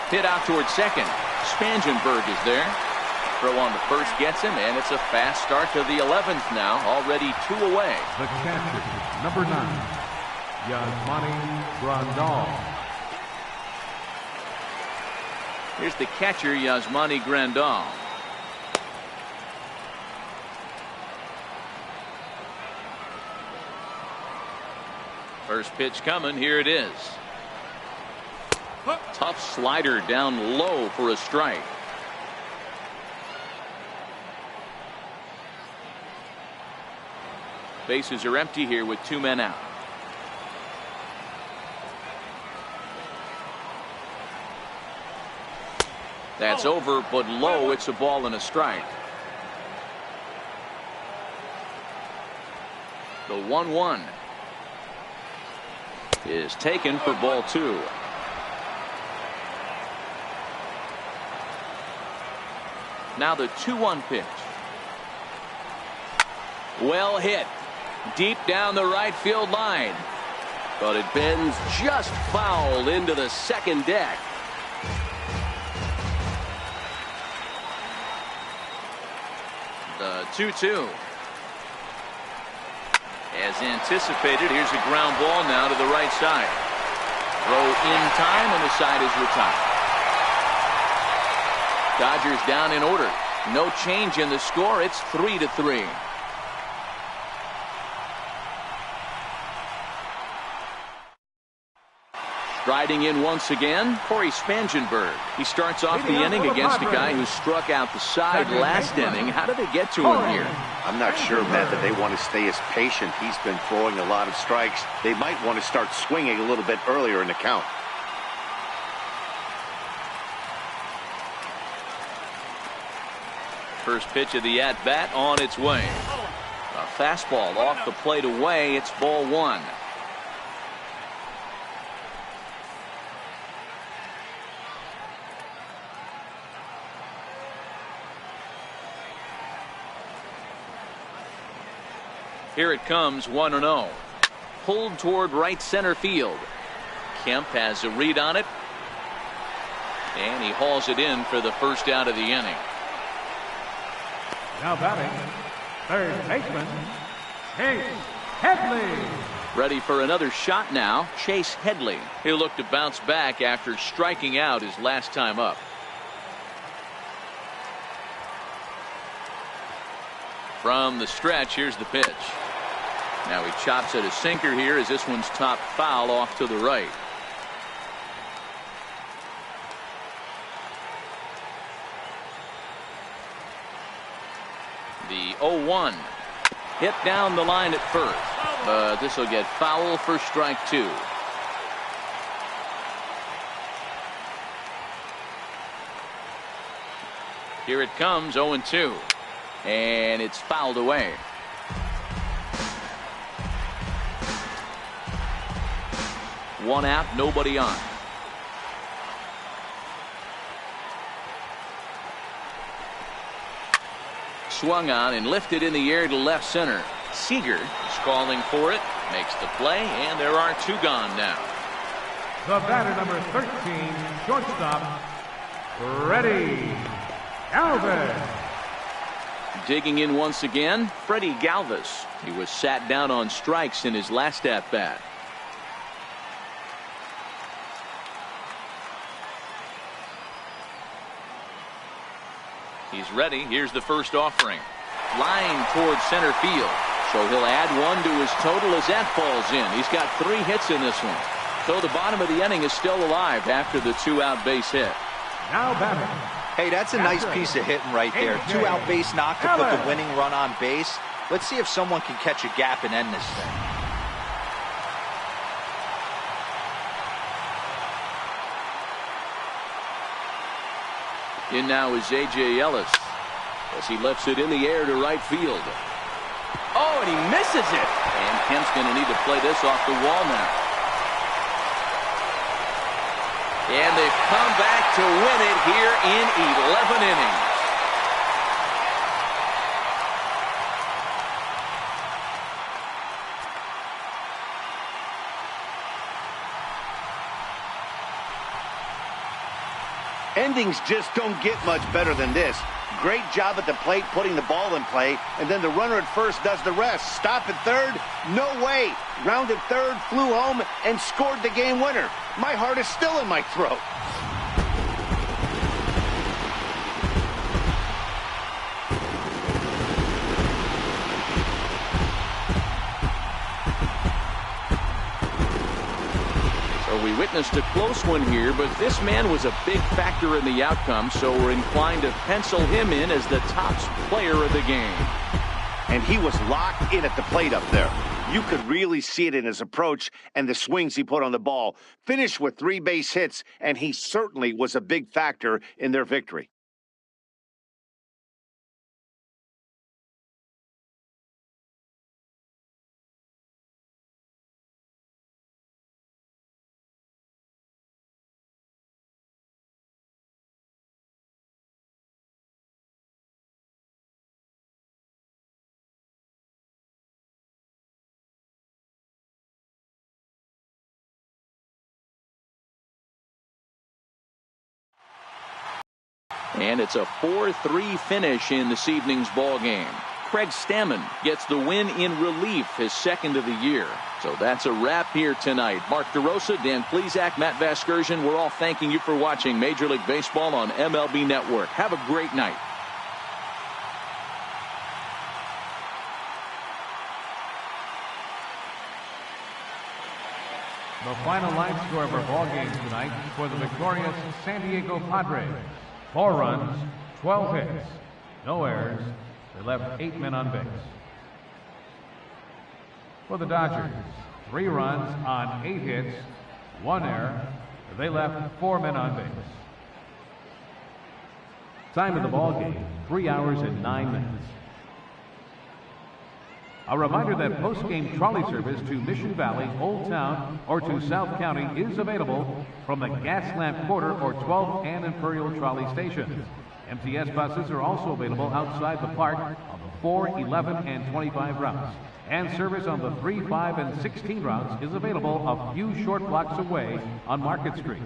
Speaker 1: Hit out towards second. Spangenberg is there. Throw on to first gets him, and it's a fast start to the 11th now. Already 2 away.
Speaker 4: The catcher, number 9, Yasmani Grandal.
Speaker 1: Here's the catcher, Yasmani Grandal. First pitch coming. Here it is. Tough slider down low for a strike. Bases are empty here with 2 men out. That's over, but low. It's a ball and a strike. The 1-1 is taken for ball 2. Now the 2-1 pitch. Well hit. Deep down the right field line. But it bends just foul into the second deck. The 2-2. As anticipated, here's a ground ball now to the right side. Throw in time, and the side is retired. Dodgers down in order. No change in the score. It's 3-3. Striding in once again, Corey Spangenberg. He starts off the inning against a guy who struck out the side last inning. How did they get to him here?
Speaker 2: I'm not sure, Matt, that they want to stay as patient. He's been throwing a lot of strikes. They might want to start swinging a little bit earlier in the count.
Speaker 1: First pitch of the at-bat on its way. A fastball off the plate away. It's ball 1. Here it comes, 1-0. Pulled toward right center field. Kemp has a read on it. And he hauls it in for the first out of the inning.
Speaker 4: Now batting, third baseman, Chase Headley.
Speaker 1: Ready for another shot now, Chase Headley. He'll look to bounce back after striking out his last time up. From the stretch, here's the pitch. Now he chops at a sinker here as this one's top foul off to the right. The 0-1. Hit down the line at first. But this will get foul for strike 2. Here it comes, 0-2. And it's fouled away. One out, nobody on. Swung on and lifted in the air to left center. Seager is calling for it, makes the play, and there are 2 gone now.
Speaker 4: The batter, number 13, shortstop, Freddie Galvis.
Speaker 1: Digging in once again, Freddie Galvis. He was sat down on strikes in his last at-bat. He's ready. Here's the first offering. Line towards center field. So he'll add 1 to his total as that falls in. He's got 3 hits in this one. So the bottom of the inning is still alive after the 2-out base hit.
Speaker 4: Now batting.
Speaker 3: Hey, that's a nice piece of hitting right there. 2-out base knock to put the winning run on base. Let's see if someone can catch a gap and end this thing.
Speaker 1: In now is A.J. Ellis as he lifts it in the air to right field. Oh, and he misses it. And Kemp's going to need to play this off the wall now. And they've come back to win it here in 11 innings.
Speaker 2: Endings just don't get much better than this. Great job at the plate putting the ball in play, and then the runner at first does the rest. Stop at third? No way. Rounded third, flew home, and scored the game winner. My heart is still in my throat.
Speaker 1: We witnessed a close one here, but this man was a big factor in the outcome, so we're inclined to pencil him in as the top player of the game.
Speaker 2: And he was locked in at the plate up there. You could really see it in his approach and the swings he put on the ball. Finished with 3 base hits, and he certainly was a big factor in their victory.
Speaker 1: And it's a 4-3 finish in this evening's ball game. Craig Stammen gets the win in relief, his second of the year. So that's a wrap here tonight. Mark DeRosa, Dan Plesac, Matt Vasgersian, we're all thanking you for watching Major League Baseball on MLB Network. Have a great night.
Speaker 4: The final line score of our ball game tonight for the victorious San Diego Padres. 4 runs, 12 hits, no errors. They left 8 men on base. For the Dodgers, 3 runs on 8 hits, 1 error. They left 4 men on base. Time of the ball game, 3 hours and 9 minutes. A reminder that post-game trolley service to Mission Valley, Old Town, or to South County is available from the Gaslamp Quarter or 12th and Imperial Trolley stations. MTS buses are also available outside the park on the 4, 11, and 25 routes. And service on the 3, 5, and 16 routes is available a few short blocks away on Market Street.